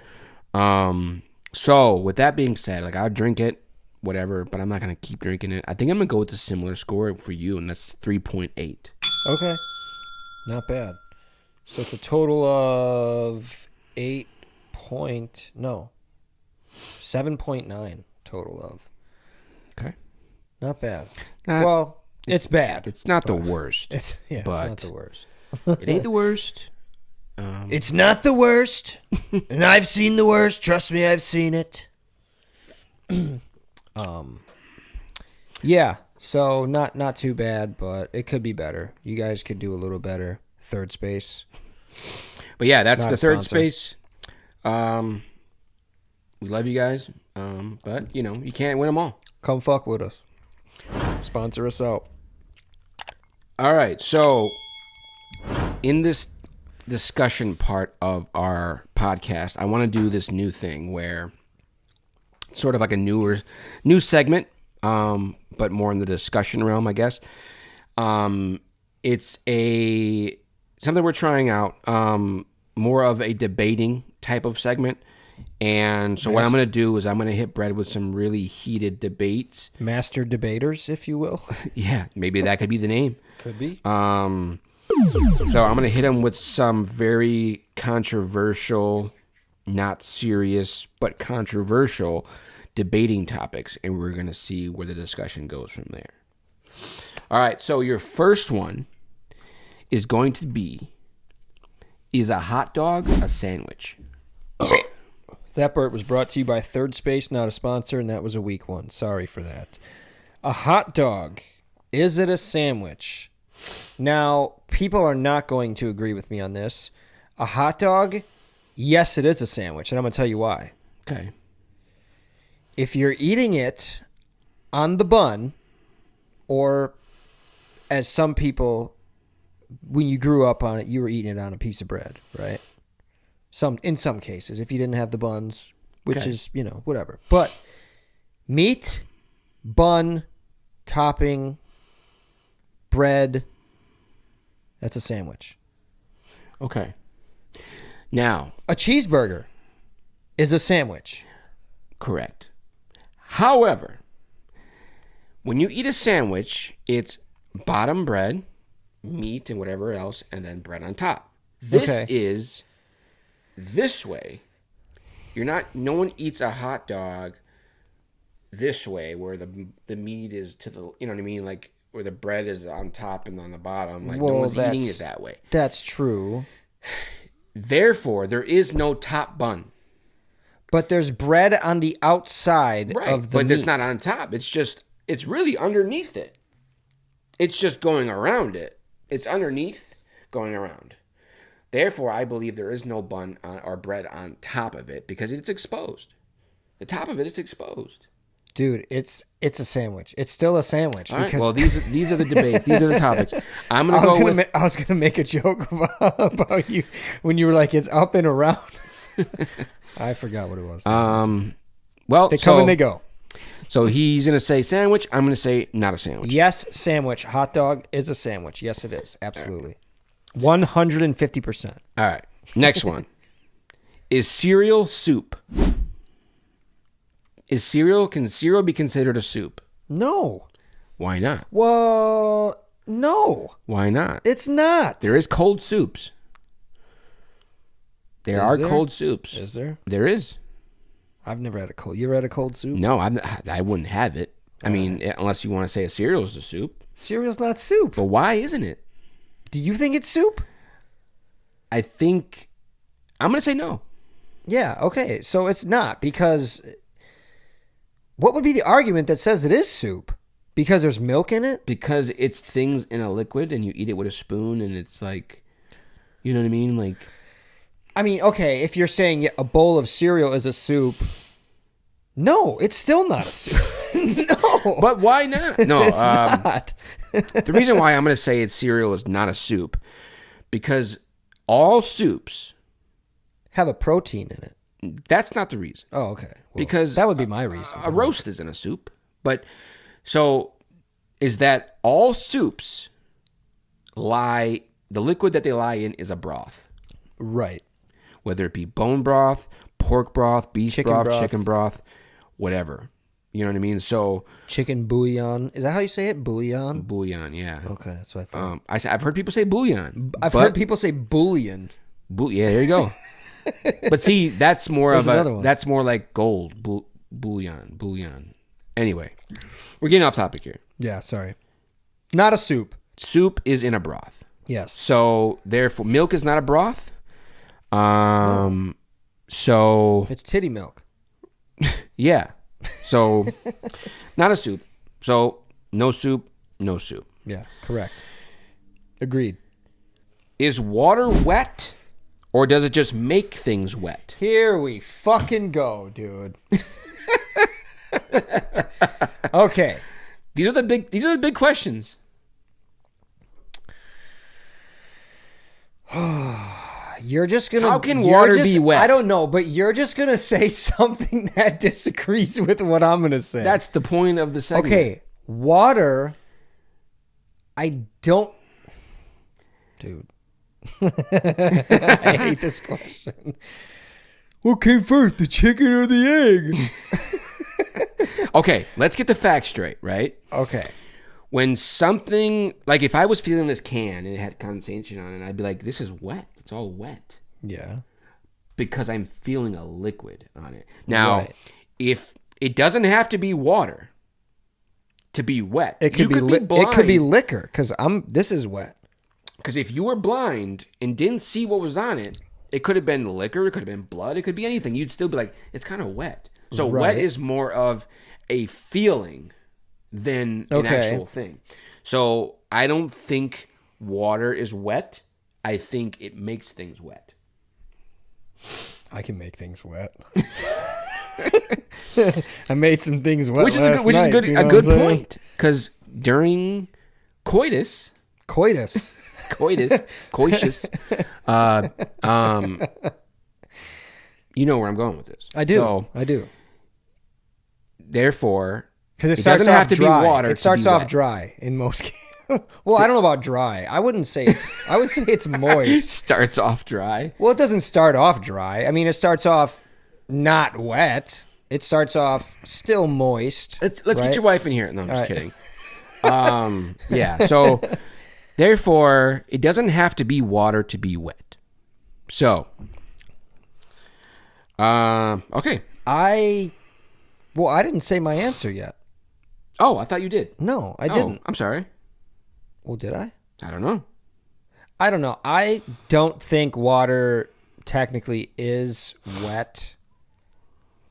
[SPEAKER 1] So with that being said, like, I'll drink it, whatever, but I'm not going to keep drinking it. I think I'm going to go with a similar score for you, and that's 3.8.
[SPEAKER 2] Okay. Not bad. So it's a total of 7.9 total of.
[SPEAKER 1] Okay.
[SPEAKER 2] Not bad. Well, it's bad.
[SPEAKER 1] It's not the worst.
[SPEAKER 2] It's not the worst.
[SPEAKER 1] It ain't the worst.
[SPEAKER 2] It's not the worst. And I've seen the worst. Trust me, I've seen it. Yeah. So not too bad, but it could be better. You guys could do a little better. Third space.
[SPEAKER 1] But yeah, that's
[SPEAKER 2] Not
[SPEAKER 1] the third
[SPEAKER 2] sponsored.
[SPEAKER 1] space. We love you guys. But you can't win them all.
[SPEAKER 2] Come fuck with us. Sponsor us out.
[SPEAKER 1] All right, so in this discussion part of our podcast, I want to do this new thing where it's sort of like a new segment, but more in the discussion realm, I guess. It's something we're trying out, more of a debating type of segment. And so what I'm going to do is I'm going to hit Brett with some really heated debates.
[SPEAKER 2] Master debaters, if you will.
[SPEAKER 1] Yeah, maybe that could be the name.
[SPEAKER 2] Could be.
[SPEAKER 1] So I'm going to hit him with some very controversial, not serious, but controversial debating topics. And we're going to see where the discussion goes from there. All right, so your first one is going to be, is a hot dog a sandwich?
[SPEAKER 2] That Burt was brought to you by Third Space, not a sponsor, and that was a weak one. Sorry for that. A hot dog, is it a sandwich? Now, people are not going to agree with me on this. A hot dog, yes, it is a sandwich, and I'm going to tell you why.
[SPEAKER 1] Okay.
[SPEAKER 2] If you're eating it on the bun, or as some people, when you grew up on it, you were eating it on a piece of bread, right? In some cases, if you didn't have the buns, which is, whatever. But meat, bun, topping, bread, that's a sandwich.
[SPEAKER 1] Okay. Now,
[SPEAKER 2] a cheeseburger is a sandwich.
[SPEAKER 1] Correct. However, when you eat a sandwich, it's bottom bread, meat, and whatever else, and then bread on top. This is this way. No one eats a hot dog this way, where the meat is to the, you know what I mean? Like, where the bread is on top and on the bottom. Like, no one's eating it that way.
[SPEAKER 2] That's true.
[SPEAKER 1] Therefore, there is no top bun.
[SPEAKER 2] But there's bread on the outside of the meat.
[SPEAKER 1] But it's not on top. It's really underneath it. It's just going around it. It's underneath, going around. Therefore, I believe there is no bun or bread on top of it because it's exposed. The top of it is exposed.
[SPEAKER 2] Dude, it's a sandwich. It's still a sandwich.
[SPEAKER 1] All right. Well, these are the debates. These are the topics. I
[SPEAKER 2] was gonna make a joke about you when you were like, it's up and around. I forgot what it was.
[SPEAKER 1] Well,
[SPEAKER 2] they come and they go.
[SPEAKER 1] So he's gonna say sandwich. I'm gonna say not a sandwich.
[SPEAKER 2] Yes, sandwich. Hot dog is a sandwich. Yes, it is. Absolutely. 150%.
[SPEAKER 1] All right. Next one. Is cereal soup? Can cereal be considered a soup?
[SPEAKER 2] No.
[SPEAKER 1] Why not?
[SPEAKER 2] Well, no.
[SPEAKER 1] Why not?
[SPEAKER 2] It's not.
[SPEAKER 1] There is cold soups. There are cold soups.
[SPEAKER 2] Is there?
[SPEAKER 1] There is.
[SPEAKER 2] I've never had a cold. You ever had a cold soup?
[SPEAKER 1] No, I wouldn't have it. I mean, unless you want to say a cereal is a soup.
[SPEAKER 2] Cereal's not soup.
[SPEAKER 1] But why isn't it?
[SPEAKER 2] Do you think it's soup?
[SPEAKER 1] I'm going to say no.
[SPEAKER 2] Yeah, okay. So it's not, because what would be the argument that says it is soup? Because there's milk in it?
[SPEAKER 1] Because it's things in a liquid and you eat it with a spoon and it's like, you know what I mean? Like,
[SPEAKER 2] I mean, okay, if you're saying a bowl of cereal is a soup, no, it's still not a soup. No.
[SPEAKER 1] But why not? No,
[SPEAKER 2] it's not.
[SPEAKER 1] The reason why I'm going to say cereal is not a soup, because all soups
[SPEAKER 2] have a protein in it.
[SPEAKER 1] That's not the reason.
[SPEAKER 2] Oh, okay. Well,
[SPEAKER 1] because
[SPEAKER 2] that would be my reason.
[SPEAKER 1] A roast isn't a soup. But so is that all soups the liquid that they lie in is a broth.
[SPEAKER 2] Right.
[SPEAKER 1] Whether it be bone broth, pork broth, beef broth, chicken broth, whatever. You know what I mean? So
[SPEAKER 2] chicken bouillon. Is that how you say it? Bouillon?
[SPEAKER 1] Bouillon, yeah.
[SPEAKER 2] Okay, that's what I thought.
[SPEAKER 1] I've heard people say bouillon.
[SPEAKER 2] I've heard people say bouillon.
[SPEAKER 1] Yeah, there you go. But see, that's more that's more like gold. Bouillon. Anyway, we're getting off topic here.
[SPEAKER 2] Yeah, sorry. Not a soup.
[SPEAKER 1] Soup is in a broth.
[SPEAKER 2] Yes.
[SPEAKER 1] So therefore, milk is not a broth. No. So
[SPEAKER 2] it's titty milk.
[SPEAKER 1] Yeah. So not a soup. So no soup, no soup.
[SPEAKER 2] Yeah, correct. Agreed.
[SPEAKER 1] Is water wet, or does it just make things wet?
[SPEAKER 2] Here we fucking go, dude. Okay.
[SPEAKER 1] These are the big questions.
[SPEAKER 2] You're just gonna.
[SPEAKER 1] How can water be wet?
[SPEAKER 2] I don't know, but you're just gonna say something that disagrees with what I'm gonna say.
[SPEAKER 1] That's the point of the segment.
[SPEAKER 2] Okay, water. I don't. Dude, I hate this question. What came first, the chicken or the egg?
[SPEAKER 1] Okay, let's get the facts straight, right?
[SPEAKER 2] Okay.
[SPEAKER 1] When something, like if I was feeling this can and it had condensation on it, I'd be like, this is wet. It's all wet.
[SPEAKER 2] Yeah.
[SPEAKER 1] Because I'm feeling a liquid on it. Now,
[SPEAKER 2] Right.
[SPEAKER 1] if it doesn't have to be water to be wet,
[SPEAKER 2] It could be
[SPEAKER 1] blind.
[SPEAKER 2] it could be liquor because this is wet.
[SPEAKER 1] Because if you were blind and didn't see what was on it, it could have been liquor, it could have been blood, it could be anything. You'd still be like, it's kind of wet. So wet is more of a feeling than an actual thing. So I don't think water is wet. I think it makes things wet.
[SPEAKER 2] I can make things wet. I made some things wet
[SPEAKER 1] Which is
[SPEAKER 2] last night,
[SPEAKER 1] a
[SPEAKER 2] you know
[SPEAKER 1] good
[SPEAKER 2] what I'm saying?
[SPEAKER 1] point. Because during coitus,
[SPEAKER 2] Coitus.
[SPEAKER 1] you know where I'm going with this.
[SPEAKER 2] I do.
[SPEAKER 1] So,
[SPEAKER 2] I do.
[SPEAKER 1] therefore,
[SPEAKER 2] Because
[SPEAKER 1] it doesn't have to be water.
[SPEAKER 2] It starts
[SPEAKER 1] to be
[SPEAKER 2] off
[SPEAKER 1] wet.
[SPEAKER 2] dry in most cases. Well, I don't know about dry. I wouldn't say it's. I would say it's moist.
[SPEAKER 1] Starts off dry.
[SPEAKER 2] Well, it doesn't start off dry. I mean, it starts off not wet. It starts off still moist.
[SPEAKER 1] Let's
[SPEAKER 2] right?
[SPEAKER 1] get your wife in here. No, I'm just
[SPEAKER 2] right.
[SPEAKER 1] kidding. Yeah. So, therefore, it doesn't have to be water to be wet. So, okay.
[SPEAKER 2] Well, I didn't say my answer yet.
[SPEAKER 1] Oh, I thought you did.
[SPEAKER 2] No, I didn't.
[SPEAKER 1] I'm sorry.
[SPEAKER 2] Well, did I?
[SPEAKER 1] I don't know.
[SPEAKER 2] I don't know. I don't think water technically is wet.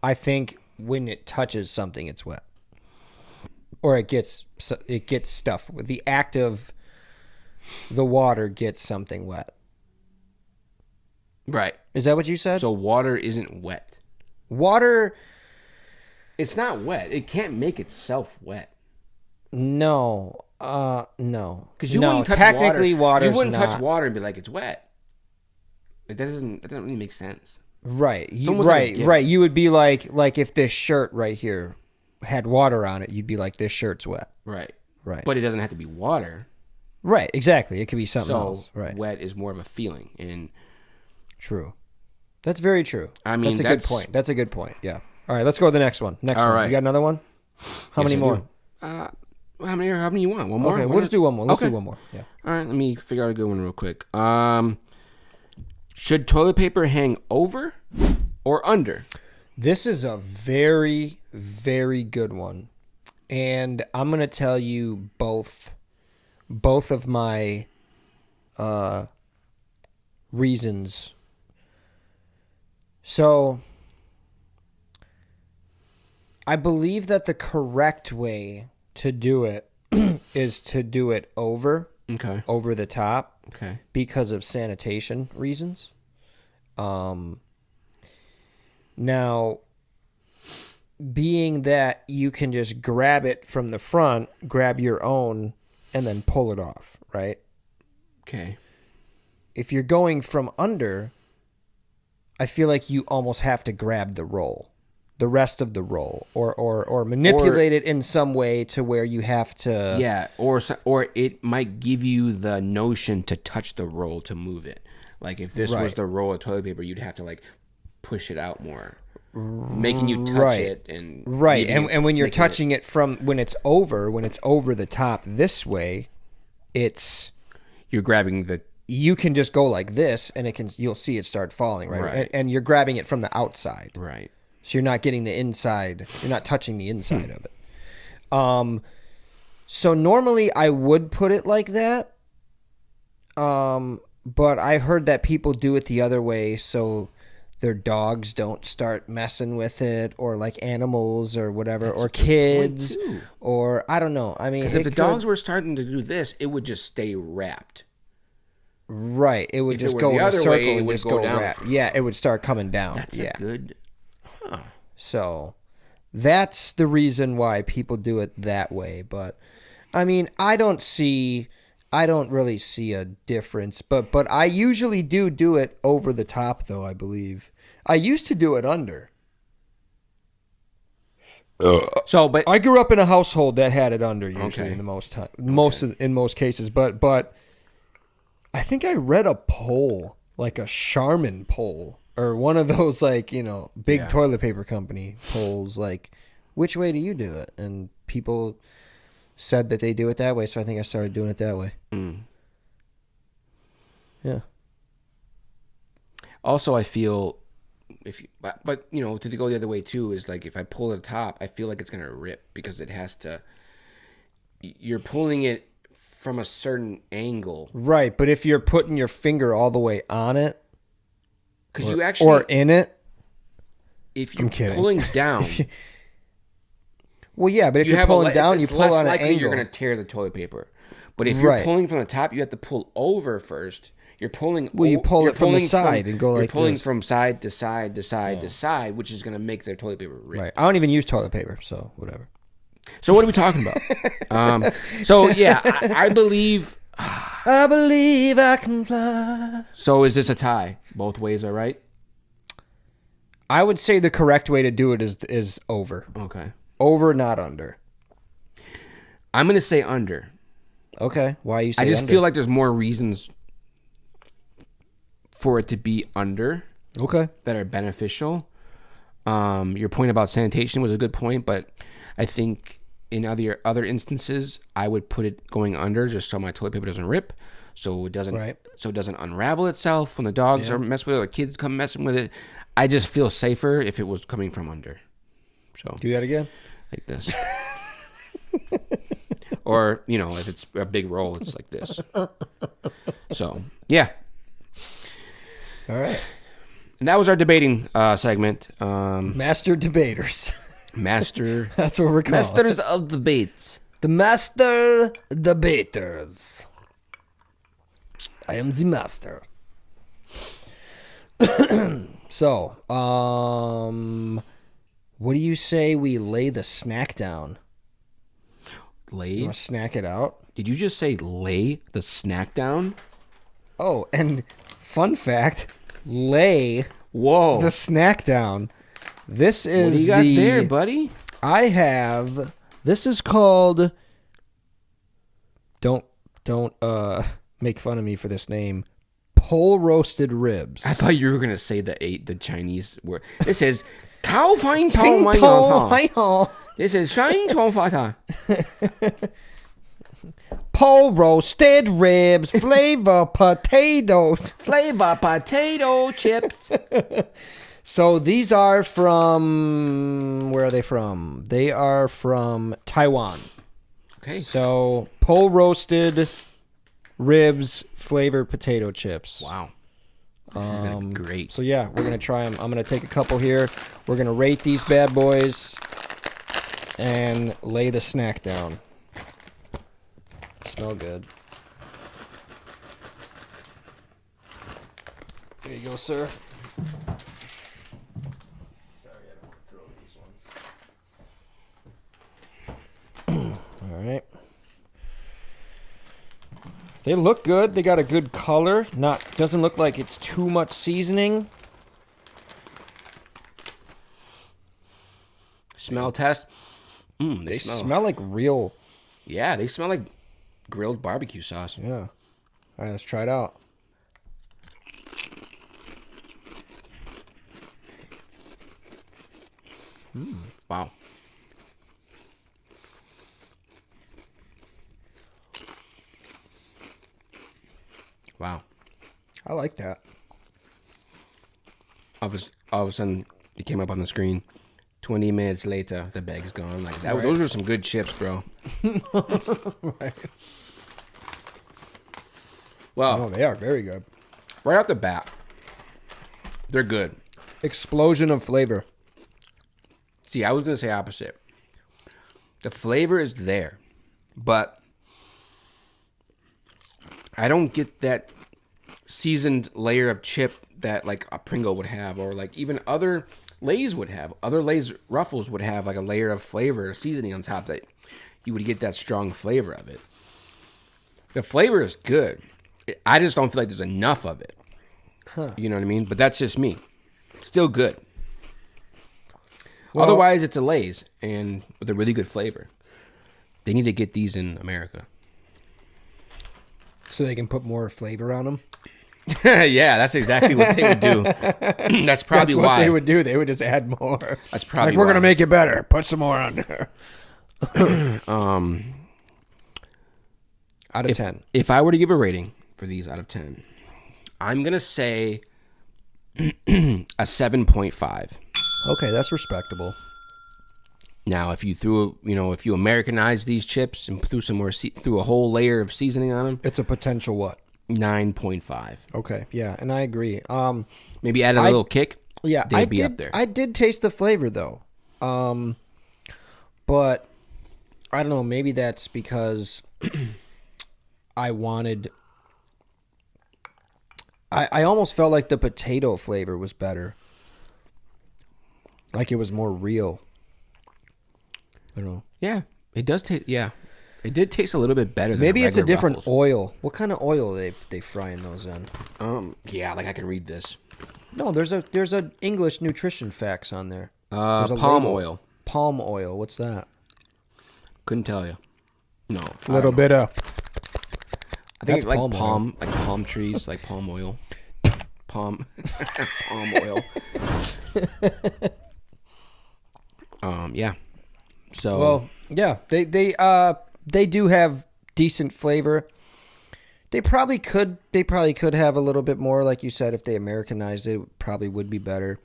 [SPEAKER 2] I think when it touches something, it's wet, or it gets stuff. With the act of the water gets something wet.
[SPEAKER 1] Right.
[SPEAKER 2] Is that what you said?
[SPEAKER 1] So water isn't wet.
[SPEAKER 2] Water.
[SPEAKER 1] It's not wet. It can't make itself wet.
[SPEAKER 2] No. No.
[SPEAKER 1] Because you wouldn't touch water. You wouldn't touch water and be like, it's wet. That doesn't really make sense.
[SPEAKER 2] Right.
[SPEAKER 1] Right.
[SPEAKER 2] You would be like if this shirt right here had water on it, you'd be like, this shirt's wet.
[SPEAKER 1] Right.
[SPEAKER 2] Right.
[SPEAKER 1] But it doesn't have to be water.
[SPEAKER 2] Right. Exactly. It could be something
[SPEAKER 1] So
[SPEAKER 2] else. Right.
[SPEAKER 1] wet is more of a feeling. And
[SPEAKER 2] True. That's very true.
[SPEAKER 1] I mean,
[SPEAKER 2] that's a good point. That's a good point. Yeah. All right. Let's go to the next one. Next one.
[SPEAKER 1] right.
[SPEAKER 2] You got another one? How many more?
[SPEAKER 1] How many you want? One more?
[SPEAKER 2] Okay. We'll just do one more. Let's do one more. Yeah.
[SPEAKER 1] All right. Let me figure out a good one real quick. Should toilet paper hang over or under?
[SPEAKER 2] This is a very, very good one. And I'm going to tell you both of my reasons. So, I believe that the correct way to do it is to do it over the top.
[SPEAKER 1] Okay.
[SPEAKER 2] Because of sanitation reasons. Now, being that you can just grab it from the front, grab your own, and then pull it off, right?
[SPEAKER 1] Okay.
[SPEAKER 2] If you're going from under, I feel like you almost have to grab the roll, the rest of the roll, or manipulate it in some way to where you have to.
[SPEAKER 1] Yeah, or it might give you the notion to touch the roll to move it. Like if this was the roll of toilet paper, you'd have to like push it out more, making you touch it and
[SPEAKER 2] and when you're touching it from when it's over the top this way,
[SPEAKER 1] you're grabbing the.
[SPEAKER 2] You can just go like this, and you'll see it start falling, right? And you're grabbing it from the outside,
[SPEAKER 1] right?
[SPEAKER 2] So you're not getting the inside. You're not touching the inside of it. So normally I would put it like that. But I've heard that people do it the other way, so their dogs don't start messing with it, or like animals or whatever, or kids, or I don't know. I mean,
[SPEAKER 1] if the dogs were starting to do this, it would just stay wrapped.
[SPEAKER 2] Right. It would just go in a circle and just go wrap. Yeah, it would start coming down.
[SPEAKER 1] That's a good.
[SPEAKER 2] So That's the reason why people do it that way. But I mean, I don't really see a difference. But I usually do it over the top, though. I believe I used to do it under.
[SPEAKER 1] So, but
[SPEAKER 2] I grew up in a household that had it under usually
[SPEAKER 1] Okay.
[SPEAKER 2] in the most time, in most cases. But I think I read a poll, like a Charmin poll, or one of those big
[SPEAKER 1] Yeah.
[SPEAKER 2] toilet paper company polls, like which way do you do it? And people said that they do it that way, so I think I started doing it that way. Yeah.
[SPEAKER 1] also I feel but to go the other way too is like if I pull the top, I feel like it's gonna rip because it has to. You're pulling it from a certain angle
[SPEAKER 2] Right, but if you're putting your finger all the way on it,
[SPEAKER 1] because
[SPEAKER 2] or,
[SPEAKER 1] you actually
[SPEAKER 2] or in it,
[SPEAKER 1] if you're
[SPEAKER 2] kidding.
[SPEAKER 1] pulling down.
[SPEAKER 2] well, yeah, but if you're
[SPEAKER 1] have
[SPEAKER 2] pulling
[SPEAKER 1] if
[SPEAKER 2] down, you
[SPEAKER 1] it's
[SPEAKER 2] pull
[SPEAKER 1] less
[SPEAKER 2] on an
[SPEAKER 1] likely
[SPEAKER 2] angle.
[SPEAKER 1] you're going to tear the toilet paper. But if you're
[SPEAKER 2] Right.
[SPEAKER 1] pulling from the top, you have to pull over first. You're pulling.
[SPEAKER 2] Well, you pull
[SPEAKER 1] you're
[SPEAKER 2] it from the
[SPEAKER 1] pulling
[SPEAKER 2] side and go
[SPEAKER 1] You're
[SPEAKER 2] like
[SPEAKER 1] pulling
[SPEAKER 2] this.
[SPEAKER 1] from side to side to side to side, which is going to make their toilet paper rip.
[SPEAKER 2] Right, I don't even use toilet paper, so whatever.
[SPEAKER 1] So what are we talking about? So yeah, I believe.
[SPEAKER 2] I believe I can fly.
[SPEAKER 1] So is this a tie? Both ways are right.
[SPEAKER 2] I would say the correct way to do it is over.
[SPEAKER 1] Okay.
[SPEAKER 2] Over, not under.
[SPEAKER 1] I'm going to say under.
[SPEAKER 2] Okay, why you say
[SPEAKER 1] I just
[SPEAKER 2] under?
[SPEAKER 1] feel like there's more reasons for it to be under
[SPEAKER 2] Okay.
[SPEAKER 1] that are beneficial. Your point about sanitation was a good point, but I think in other instances, I would put it going under just so my toilet paper doesn't rip, so it doesn't unravel itself when the dogs are messing with it or kids come messing with it. I just feel safer if it was coming from under. So
[SPEAKER 2] Do that again.
[SPEAKER 1] like this. Or, if it's a big roll, it's like this. So, yeah.
[SPEAKER 2] All right.
[SPEAKER 1] And that was our debating segment.
[SPEAKER 2] Master debaters.
[SPEAKER 1] Master.
[SPEAKER 2] That's what we're called.
[SPEAKER 1] Masters of debates.
[SPEAKER 2] The master debaters. I am the master. So, what do you say we lay the snack down? You
[SPEAKER 1] Lay?
[SPEAKER 2] want to snack it out?
[SPEAKER 1] Did you just say lay the snack down?
[SPEAKER 2] Oh, and fun fact, lay
[SPEAKER 1] Whoa.
[SPEAKER 2] the snack down. This is
[SPEAKER 1] What do you got there, buddy?
[SPEAKER 2] I have. This is called. Don't make fun of me for this name. Pole roasted ribs.
[SPEAKER 1] I thought you were going to say the Chinese word. This is Kao Fine Tong Wai Yong Tong. This is Shine Tong Fa Ta.
[SPEAKER 2] Pole roasted ribs, flavor potatoes.
[SPEAKER 1] Flavor potato chips.
[SPEAKER 2] So these are from. Where are they from? They are from Taiwan.
[SPEAKER 1] Okay.
[SPEAKER 2] So pole roasted ribs, flavored potato chips.
[SPEAKER 1] Wow. This is going to be great.
[SPEAKER 2] So yeah, we're gonna try them. I'm gonna take a couple here. We're gonna rate these bad boys and lay the snack down. Smell good. There you go, sir. Sorry, I don't throw these ones. All right. They look good. They got a good color. Doesn't look like it's too much seasoning.
[SPEAKER 1] Smell test.
[SPEAKER 2] They smell like real.
[SPEAKER 1] Yeah, they smell like grilled barbecue sauce.
[SPEAKER 2] Yeah. All right, let's try it out.
[SPEAKER 1] Wow. Wow.
[SPEAKER 2] I like that.
[SPEAKER 1] All of a sudden, it came up on the screen. 20 minutes later, the bag's gone. Like that.
[SPEAKER 2] Right.
[SPEAKER 1] Those are some good chips, bro.
[SPEAKER 2] Right.
[SPEAKER 1] Well,
[SPEAKER 2] Oh, they are very good.
[SPEAKER 1] right off the bat, they're good.
[SPEAKER 2] Explosion of flavor.
[SPEAKER 1] See, I was going to say opposite. The flavor is there, but I don't get that seasoned layer of chip that like a Pringle would have, or like even other Lay's would have. Other Lay's Ruffles would have like a layer of flavor, seasoning on top that you would get that strong flavor of it. The flavor is good. I just don't feel like there's enough of it. You know what I mean? But that's just me. Still good.
[SPEAKER 2] Well,
[SPEAKER 1] otherwise, it's a Lay's and with a really good flavor. They need to get these in America.
[SPEAKER 2] So they can put more flavor on them?
[SPEAKER 1] Yeah, that's exactly what they would do. That's probably
[SPEAKER 2] what
[SPEAKER 1] why
[SPEAKER 2] they would do. They would just add more.
[SPEAKER 1] That's probably
[SPEAKER 2] like, we're
[SPEAKER 1] why.
[SPEAKER 2] going to make it better. Put some more on there. Out of 10.
[SPEAKER 1] If I were to give a rating for these out of 10, I'm going to say a 7.5.
[SPEAKER 2] Okay, that's respectable.
[SPEAKER 1] Now, if you if you Americanize these chips and threw some more, threw a whole layer of seasoning on them,
[SPEAKER 2] It's a potential what?
[SPEAKER 1] 9.5.
[SPEAKER 2] Okay, yeah, and I agree.
[SPEAKER 1] Maybe add a little kick.
[SPEAKER 2] Yeah,
[SPEAKER 1] they'd be up there.
[SPEAKER 2] I did taste the flavor though, but I don't know. Maybe that's because I wanted. I almost felt like the potato flavor was better. Like it was more real. I don't know.
[SPEAKER 1] Yeah, it does taste. Yeah, it did taste a little bit better.
[SPEAKER 2] Maybe
[SPEAKER 1] than
[SPEAKER 2] it's a
[SPEAKER 1] regular
[SPEAKER 2] different
[SPEAKER 1] Ruffles.
[SPEAKER 2] oil. What kind of oil they frying those in?
[SPEAKER 1] Yeah, like I can read this.
[SPEAKER 2] No, there's a English nutrition facts on there. There's a
[SPEAKER 1] Palm
[SPEAKER 2] label.
[SPEAKER 1] oil.
[SPEAKER 2] Palm oil. What's that?
[SPEAKER 1] Couldn't tell you. No,
[SPEAKER 2] A little bit of.
[SPEAKER 1] I think
[SPEAKER 2] That's
[SPEAKER 1] it's like
[SPEAKER 2] palm oil.
[SPEAKER 1] like palm trees, like palm oil. Palm oil. Yeah. So
[SPEAKER 2] Well, yeah, they do have decent flavor. They probably could have a little bit more, like you said, if they Americanized it. It probably would be better.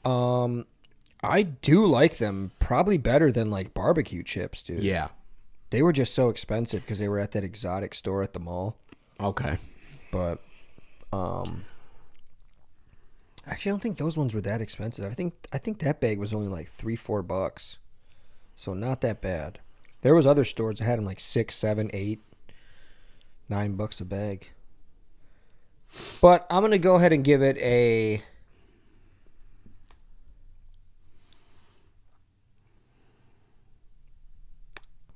[SPEAKER 2] I do like them probably better than like barbecue chips, dude.
[SPEAKER 1] yeah.
[SPEAKER 2] They were just so expensive because they were at that exotic store at the mall.
[SPEAKER 1] Okay.
[SPEAKER 2] But actually, I don't think those ones were that expensive. I think that bag was only like $3-4, so not that bad. There was other stores that had them like $6, $7, $8, $9 a bag. But I'm gonna go ahead and give it a.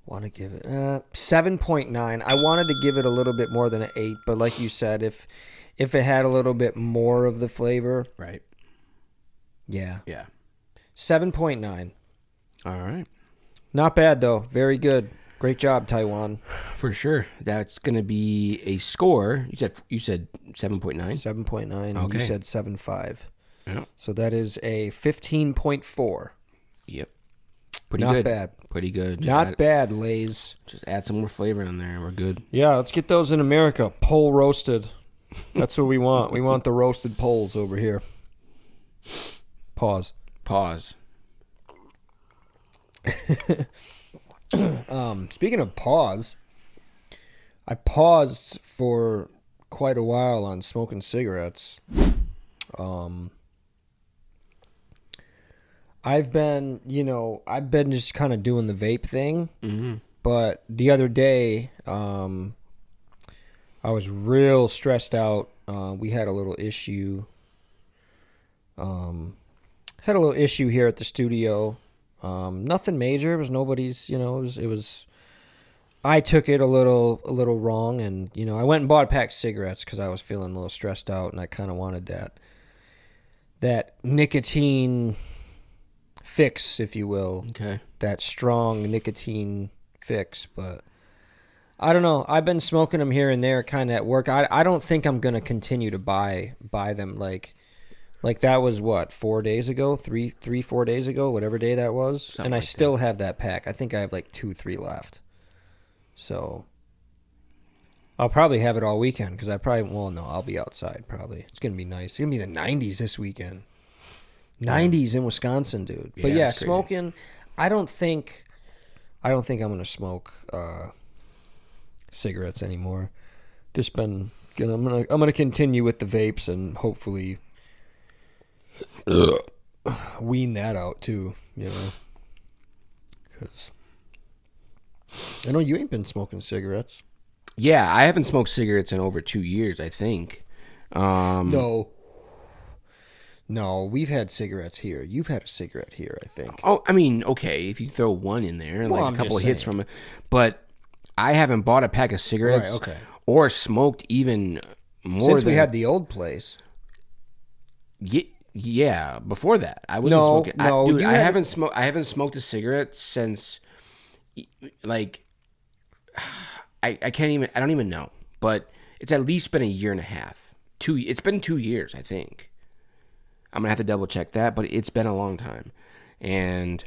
[SPEAKER 2] Want to give it 7.9. I wanted to give it a little bit more than an 8, but like you said, if it had a little bit more of the flavor,
[SPEAKER 1] Right.
[SPEAKER 2] yeah.
[SPEAKER 1] Yeah.
[SPEAKER 2] 7.9.
[SPEAKER 1] All right.
[SPEAKER 2] Not bad though. Very good. Great job, Taiwan.
[SPEAKER 1] For sure. That's going to be a score. You said 7.9.
[SPEAKER 2] 7.9.
[SPEAKER 1] Okay.
[SPEAKER 2] You said 7.5.
[SPEAKER 1] Yeah.
[SPEAKER 2] So that is a 15.4.
[SPEAKER 1] Yep. Pretty
[SPEAKER 2] Not
[SPEAKER 1] good.
[SPEAKER 2] bad.
[SPEAKER 1] Pretty good.
[SPEAKER 2] Not bad, Lays.
[SPEAKER 1] Just add some more flavor in there and we're good.
[SPEAKER 2] Yeah, let's get those in America. Pole roasted. That's what we want. We want the roasted poles over here. Pause. Speaking of pause, I paused for quite a while on smoking cigarettes. I've been just kind of doing the vape thing.
[SPEAKER 1] Mm-hmm.
[SPEAKER 2] But the other day, I was real stressed out. We had a little issue. Had a little issue here at the studio. Nothing major. It was nobody's. It was. I took it a little wrong, and I went and bought a pack of cigarettes because I was feeling a little stressed out, and I kind of wanted that nicotine fix, if you will.
[SPEAKER 1] Okay.
[SPEAKER 2] That strong nicotine fix, but I don't know. I've been smoking them here and there, kind of at work. I don't think I'm gonna continue to buy them. Like that was what 4 days ago, 4 days ago, whatever day that was,
[SPEAKER 1] Something
[SPEAKER 2] and I
[SPEAKER 1] like
[SPEAKER 2] still have that pack. I think I have like 2-3 left, so I'll probably have it all weekend because I'll be outside probably. It's gonna be nice. It's gonna be the 90s this weekend. 90s in Wisconsin, dude. But yeah,
[SPEAKER 1] it's crazy.
[SPEAKER 2] smoking. I don't think I'm gonna smoke cigarettes anymore. Just been, I'm gonna continue with the vapes and hopefully wean that out too. Because I know you ain't been smoking cigarettes.
[SPEAKER 1] Yeah, I haven't smoked cigarettes in over 2 years, I think.
[SPEAKER 2] No, No, we've had cigarettes here. You've had a cigarette here, I think.
[SPEAKER 1] Oh, I mean, okay, if you throw one in there,
[SPEAKER 2] Well,
[SPEAKER 1] like
[SPEAKER 2] I'm
[SPEAKER 1] a couple of
[SPEAKER 2] just
[SPEAKER 1] hits
[SPEAKER 2] saying.
[SPEAKER 1] from it, but I haven't bought a pack of cigarettes
[SPEAKER 2] Right, okay.
[SPEAKER 1] or smoked even more
[SPEAKER 2] Since
[SPEAKER 1] than
[SPEAKER 2] we had the old place.
[SPEAKER 1] yeah, before that. I wasn't
[SPEAKER 2] No,
[SPEAKER 1] smoking.
[SPEAKER 2] no,
[SPEAKER 1] Dude,
[SPEAKER 2] you
[SPEAKER 1] I
[SPEAKER 2] had
[SPEAKER 1] haven't smoked a cigarette since like I can't even I don't even know, but it's at least been a year and a half. It's been 2 years, I think. I'm gonna have to double check that, but it's been a long time. And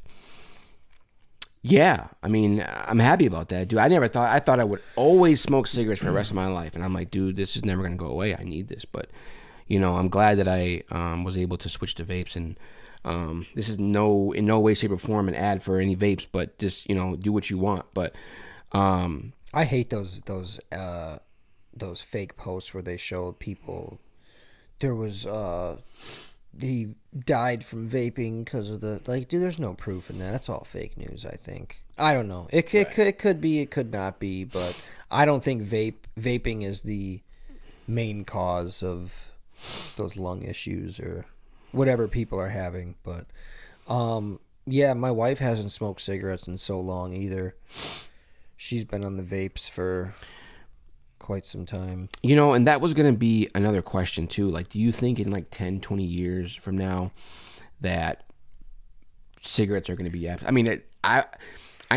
[SPEAKER 1] yeah, I mean, I'm happy about that, dude. I thought I would always smoke cigarettes for the rest of my life, and I'm like, dude, this is never gonna go away. I need this, but I'm glad that I was able to switch to vapes, and this is in no way, shape, or form an ad for any vapes, but just do what you want. But
[SPEAKER 2] I hate those fake posts where they show people there was he died from vaping because of the dude. There's no proof in that. That's all fake news. I think. I don't know. It could be. It could not be. But I don't think vaping is the main cause of those lung issues or whatever people are having. But yeah, my wife hasn't smoked cigarettes in so long either. She's been on the vapes for quite some time.
[SPEAKER 1] And that was going to be another question too. Like, do you think in like 10, 20 years from now that cigarettes are going to be... I mean, I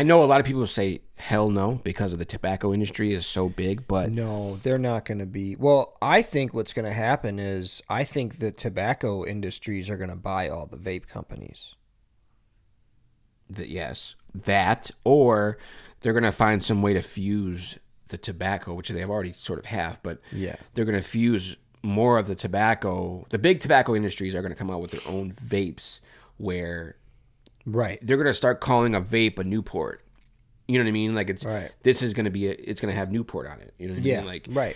[SPEAKER 1] know a lot of people say hell no because of the tobacco industry is so big, but...
[SPEAKER 2] No, they're not going to be... Well, I think what's going to happen is I think the tobacco industries are going to buy all the vape companies.
[SPEAKER 1] Yes, that, or they're going to find some way to fuse the tobacco, which they already sort of have, but
[SPEAKER 2] yeah,
[SPEAKER 1] they're going to fuse more of the tobacco. The big tobacco industries are going to come out with their own vapes where
[SPEAKER 2] right,
[SPEAKER 1] they're going to start calling a vape a Newport. You know what I mean? Like
[SPEAKER 2] right.
[SPEAKER 1] This is going to be it's going to have Newport on it. You know what I mean? Like,
[SPEAKER 2] right.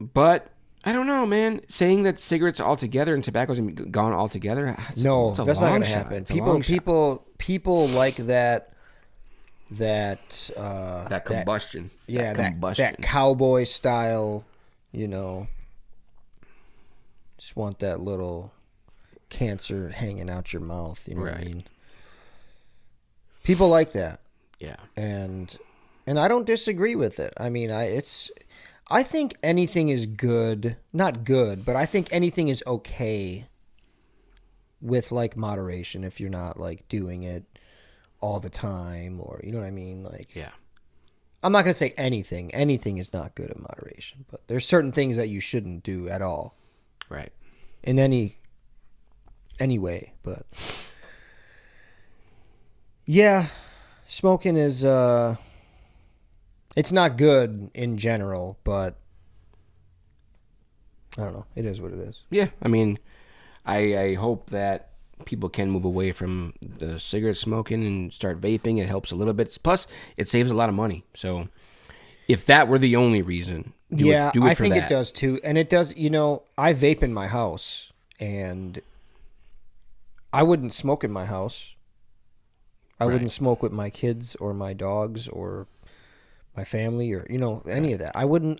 [SPEAKER 1] But I don't know, man. Saying that cigarettes altogether and tobacco's gonna be gone altogether.
[SPEAKER 2] No,
[SPEAKER 1] that's
[SPEAKER 2] not going to happen. People like that
[SPEAKER 1] combustion.
[SPEAKER 2] That cowboy style, just want that little cancer hanging out your mouth, you know what I mean? People like that.
[SPEAKER 1] Yeah.
[SPEAKER 2] And I don't disagree with it. I mean, I think anything is good, not good, but I think anything is okay with like moderation if you're not like doing it all the time, or you know what I mean? Like,
[SPEAKER 1] yeah.
[SPEAKER 2] I'm not going to say anything. Anything is not good in moderation, but there's certain things that you shouldn't do at all.
[SPEAKER 1] Right.
[SPEAKER 2] In any way, but yeah, smoking is it's not good in general, but I don't know. It is what it is.
[SPEAKER 1] Yeah. I mean, I hope that people can move away from the cigarette smoking and start vaping. It helps a little bit. Plus, it saves a lot of money. So, if that were the only reason, do it
[SPEAKER 2] I
[SPEAKER 1] for
[SPEAKER 2] think
[SPEAKER 1] that.
[SPEAKER 2] it does too. And it does, I vape in my house, and I wouldn't smoke in my house. I wouldn't smoke with my kids or my dogs or my family or any of that. I wouldn't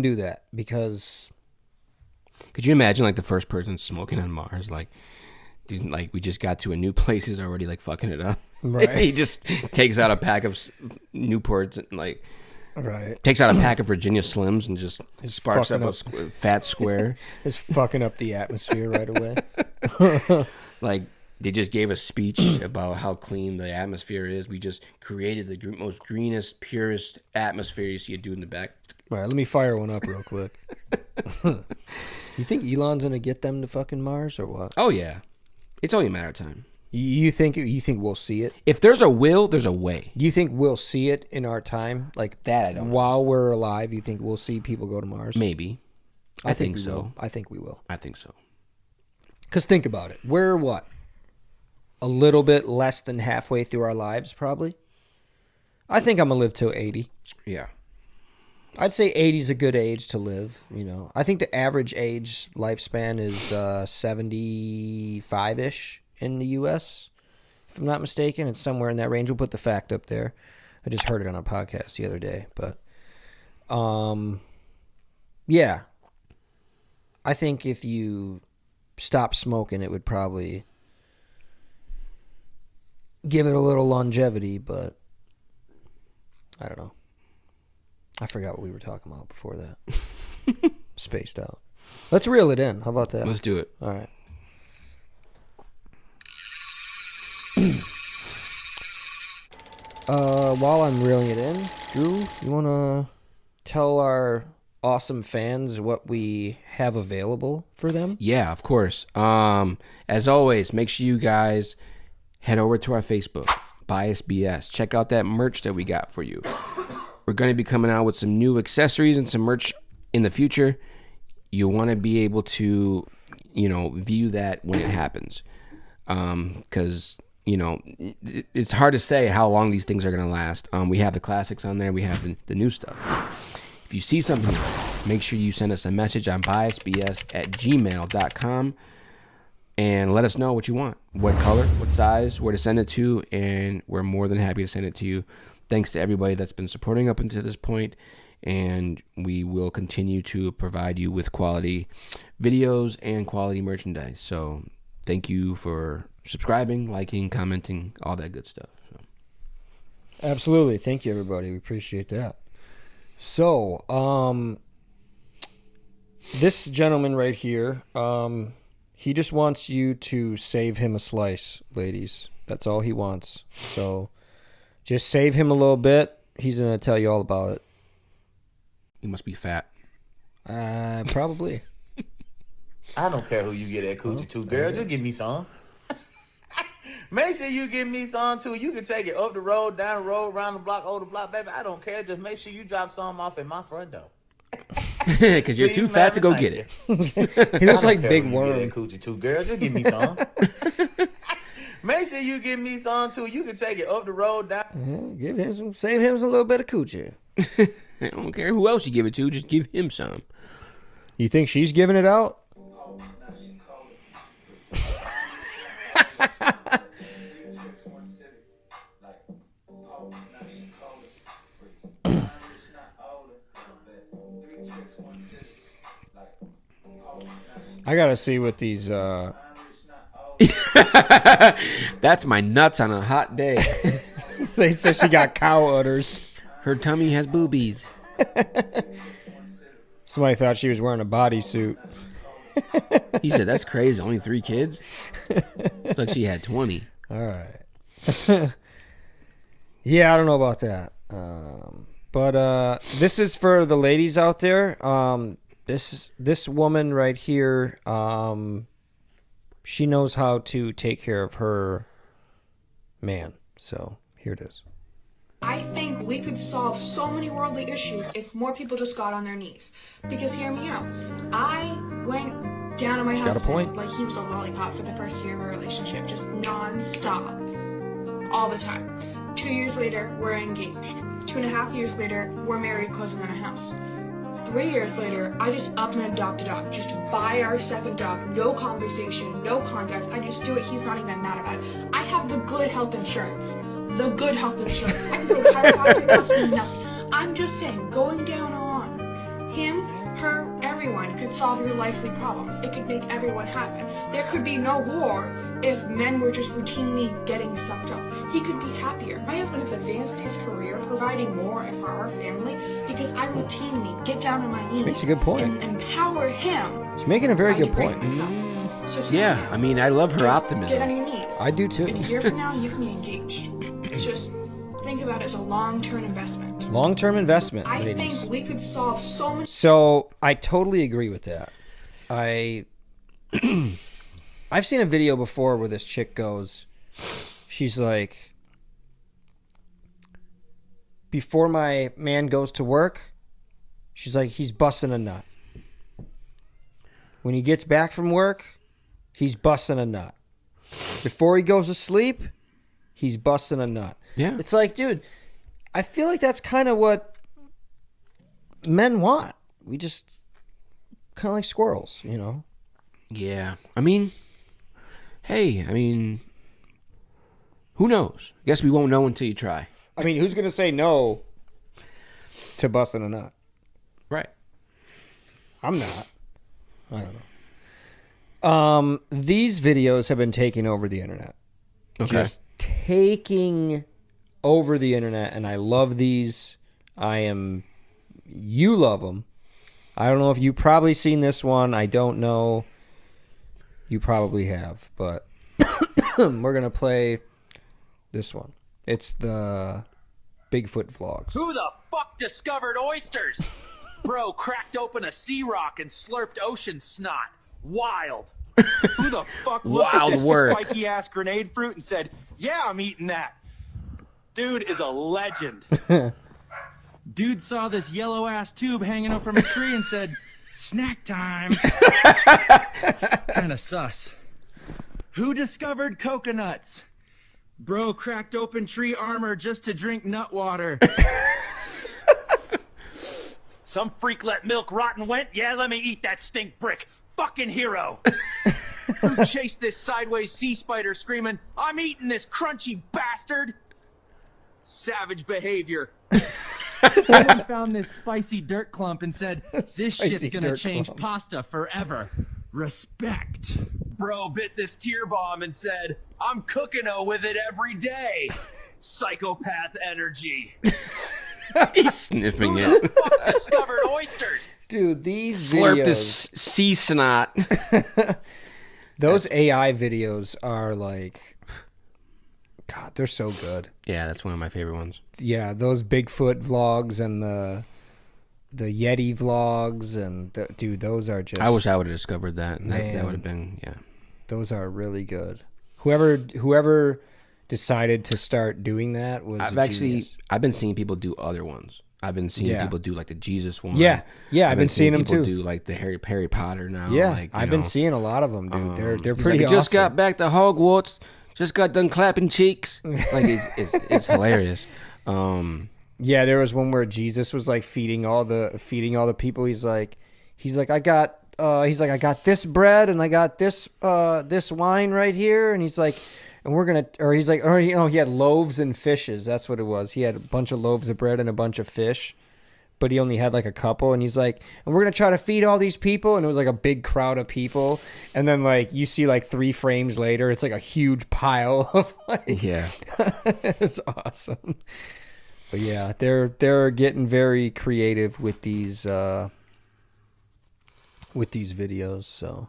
[SPEAKER 2] do that because...
[SPEAKER 1] Could you imagine like the first person smoking on Mars? Like, dude, like we just got to a new place, he's already like fucking it up.
[SPEAKER 2] Right.
[SPEAKER 1] He just takes out a pack of Newports and like, takes out a pack of Virginia Slims and just sparks up a fat square.
[SPEAKER 2] Just fucking up the atmosphere right away.
[SPEAKER 1] Like they just gave a speech about how clean the atmosphere is. We just created the most greenest, purest atmosphere. You see a dude in the back.
[SPEAKER 2] All right, let me fire one up real quick. You think Elon's gonna get them to fucking Mars or what?
[SPEAKER 1] Oh yeah, it's only a matter of time.
[SPEAKER 2] You think we'll see it?
[SPEAKER 1] If there's a will, there's a way.
[SPEAKER 2] You think we'll see it in our time, like
[SPEAKER 1] that? I don't know.
[SPEAKER 2] While we're alive, you think we'll see people go to Mars?
[SPEAKER 1] Maybe. I think so.
[SPEAKER 2] Will. I think we will.
[SPEAKER 1] I think so.
[SPEAKER 2] Because think about it. We're what? A little bit less than halfway through our lives, probably. I think I'm gonna live till 80.
[SPEAKER 1] Yeah.
[SPEAKER 2] I'd say 80 is a good age to live, I think the average age lifespan is 75-ish in the U.S., if I'm not mistaken. It's somewhere in that range. We'll put the fact up there. I just heard it on a podcast the other day. But Yeah. I think if you stop smoking, it would probably give it a little longevity, but I don't know. I forgot what we were talking about before that. Spaced out. Let's reel it in. How about that?
[SPEAKER 1] Let's do it.
[SPEAKER 2] All right. While I'm reeling it in, Drew, you want to tell our awesome fans what we have available for them?
[SPEAKER 1] Yeah, of course. As always, make sure you guys head over to our Facebook, Biased BS. Check out that merch that we got for you. We're going to be coming out with some new accessories and some merch in the future. You want to be able to, view that when it happens. Because, it's hard to say how long these things are going to last. We have the classics on there. We have the new stuff. If you see something, make sure you send us a message on biasedbs@gmail.com and let us know what you want, what color, what size, where to send it to, and we're more than happy to send it to you. Thanks to everybody that's been supporting up until this point, and we will continue to provide you with quality videos and quality merchandise. So thank you for subscribing, liking, commenting, all that good stuff. So.
[SPEAKER 2] Absolutely. Thank you, everybody. We appreciate that. So, this gentleman right here, he just wants you to save him a slice, ladies. That's all he wants. So, just save him a little bit. He's going to tell you all about it.
[SPEAKER 1] He must be fat.
[SPEAKER 2] Probably.
[SPEAKER 3] I don't care who you get that coochie to, girl. Just give me some. Make sure you give me some, too. You can take it up the road, down the road, around the block, over the block, baby. I don't care. Just make sure you drop some off at my front door.
[SPEAKER 1] Because you're too fat to go get it.
[SPEAKER 2] He looks like Big Worm.
[SPEAKER 3] You get that coochie to, girl. Just give me some. Make sure you give me some, too. You can take it up the road, down.
[SPEAKER 2] Give him some. Save him a little bit of coochie.
[SPEAKER 1] I don't care who else you give it to. Just give him some.
[SPEAKER 2] You think she's giving it out? I gotta see what these.
[SPEAKER 1] That's my nuts on a hot day.
[SPEAKER 2] They said she got cow udders.
[SPEAKER 1] Her tummy has boobies.
[SPEAKER 2] Somebody thought she was wearing a bodysuit.
[SPEAKER 1] He said, "That's crazy. Only 3 kids." It's like she had 20.
[SPEAKER 2] All right. Yeah, I don't know about that. But this is for the ladies out there. This woman right here, she knows how to take care of her man. So here it is.
[SPEAKER 4] I think we could solve so many worldly issues if more people just got on their knees. Because hear me out. I went down on my
[SPEAKER 2] She's got a
[SPEAKER 4] husband
[SPEAKER 2] point.
[SPEAKER 4] like he was a lollipop for the first year of our relationship, just non-stop, all the time. 2 years later, we're engaged. 2.5 years later, we're married, closing on a house. 3 years later, I just up and adopt a dog. Just buy our second dog. No conversation, no context. I just do it. He's not even mad about it. I have the good health insurance. The good health insurance. I can go to chiropractic, it costs me nothing. I'm just saying, going down on him, her, everyone could solve your lifely problems. It could make everyone happy. There could be no war if men were just routinely getting sucked off. He could be happier. My husband has advanced his career, providing more for our family, because I routinely get down on my knees.
[SPEAKER 2] She makes a good point.
[SPEAKER 4] And empower him.
[SPEAKER 2] She's making a very good
[SPEAKER 4] by
[SPEAKER 2] point.
[SPEAKER 4] breaking myself. So
[SPEAKER 1] Yeah, I mean, I love her
[SPEAKER 4] get on
[SPEAKER 1] optimism.
[SPEAKER 4] your knees.
[SPEAKER 2] I do too.
[SPEAKER 4] In a year from now, you can be engaged. Just think about it as a long-term investment.
[SPEAKER 2] Long-term investment,
[SPEAKER 4] I
[SPEAKER 2] ladies.
[SPEAKER 4] think we could solve so much.
[SPEAKER 2] So I totally agree with that. I've seen a video before where this chick goes, she's like, before my man goes to work, she's like, he's busting a nut. When he gets back from work, he's busting a nut. Before he goes to sleep, he's busting a nut.
[SPEAKER 1] Yeah.
[SPEAKER 2] It's like, dude, I feel like that's kind of what men want. We just kind of like squirrels, you know?
[SPEAKER 1] Yeah. I mean, hey, who knows? Guess we won't know until you try.
[SPEAKER 2] I mean, who's going to say no to busting a nut?
[SPEAKER 1] Right.
[SPEAKER 2] I'm not. I don't know. These videos have been taking over the internet.
[SPEAKER 1] Okay.
[SPEAKER 2] Just taking over the internet, and I love these. You love them. I don't know if you've probably seen this one. I don't know. You probably have, but we're going to play this one. It's the Bigfoot vlogs.
[SPEAKER 5] Who the fuck discovered oysters? Bro cracked open a sea rock and slurped ocean snot. Wild. Who the fuck looked
[SPEAKER 1] Wild
[SPEAKER 5] at this
[SPEAKER 1] work.
[SPEAKER 5] spiky ass grenade fruit and said, "Yeah, I'm eating that." Dude is a legend. Dude saw this yellow ass tube hanging up from a tree and said, "Snack time." Kinda sus. Who discovered coconuts? Bro cracked open tree armor just to drink nut water. Some freak let milk rot and went, "Yeah, let me eat that stink brick." Fucking hero. Who chased this sideways sea spider screaming, "I'm eating this crunchy bastard." Savage behavior. Someone found this spicy dirt clump and said, "This
[SPEAKER 2] Spicy
[SPEAKER 5] shit's gonna
[SPEAKER 2] dirt
[SPEAKER 5] change
[SPEAKER 2] clump.
[SPEAKER 5] pasta forever." Respect. Bro bit this tear bomb and said, "I'm cooking with it every day." Psychopath energy.
[SPEAKER 1] He's sniffing
[SPEAKER 5] Who the
[SPEAKER 1] it.
[SPEAKER 5] fuck discovered oysters?
[SPEAKER 2] Dude, these
[SPEAKER 1] Slurp
[SPEAKER 2] videos,
[SPEAKER 1] this sea snot.
[SPEAKER 2] those AI videos are like, God, they're so good.
[SPEAKER 1] Yeah, that's one of my favorite ones.
[SPEAKER 2] Yeah, those Bigfoot vlogs and the Yeti vlogs and dude, those are just.
[SPEAKER 1] I wish I would have discovered that. That
[SPEAKER 2] Man.
[SPEAKER 1] would have been, yeah.
[SPEAKER 2] Those are really good. Whoever decided to start doing that was.
[SPEAKER 1] I've been seeing people do other ones. I've been seeing people do like the Jesus one.
[SPEAKER 2] Yeah, I've been seeing them
[SPEAKER 1] people
[SPEAKER 2] too.
[SPEAKER 1] do like the Harry Potter now.
[SPEAKER 2] Yeah,
[SPEAKER 1] like,
[SPEAKER 2] I've been seeing a lot of them, dude. They're
[SPEAKER 1] he's
[SPEAKER 2] pretty
[SPEAKER 1] like,
[SPEAKER 2] awesome.
[SPEAKER 1] Just got back to Hogwarts. Just got done clapping cheeks. Like it's hilarious.
[SPEAKER 2] Yeah, there was one where Jesus was like feeding all the people. He's like I got this bread and I got this wine right here, and he's like, and we're gonna, or he's like, or he had loaves and fishes. That's what it was. He had a bunch of loaves of bread and a bunch of fish, but he only had like a couple. And he's like, and we're gonna try to feed all these people. And it was like a big crowd of people. And then like you see like 3 frames later, it's like a huge pile of like,
[SPEAKER 1] Yeah.
[SPEAKER 2] it's awesome. But yeah, they're getting very creative with these videos. So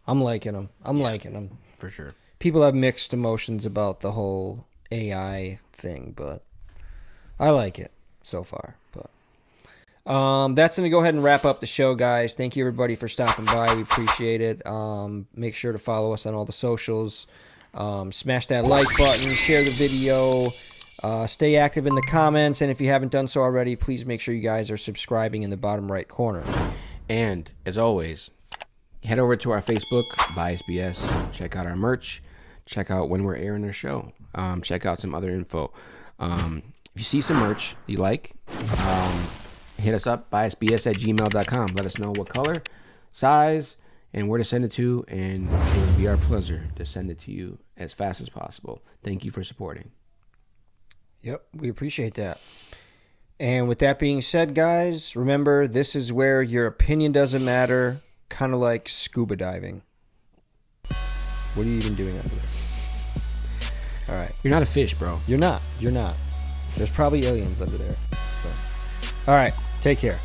[SPEAKER 2] I'm liking them. I'm liking them.
[SPEAKER 1] For sure.
[SPEAKER 2] People have mixed emotions about the whole AI thing, but I like it so far. But that's going to go ahead and wrap up the show, guys. Thank you, everybody, for stopping by. We appreciate it. Make sure to follow us on all the socials. Smash that like button. Share the video. Stay active in the comments. And if you haven't done so already, please make sure you guys are subscribing in the bottom right corner.
[SPEAKER 1] And as always, head over to our Facebook, BiasedBS. Check out our merch. Check out when we're airing our show. Check out some other info. If you see some merch you like, hit us up, biasedbs@gmail.com. Let us know what color, size, and where to send it to, and it would be our pleasure to send it to you as fast as possible. Thank you for supporting.
[SPEAKER 2] Yep, we appreciate that. And with that being said, guys, remember, this is where your opinion doesn't matter, kind of like scuba diving. What are you even doing under there? All right.
[SPEAKER 1] You're not a fish, bro.
[SPEAKER 2] You're not. There's probably aliens under there. So. All right, take care.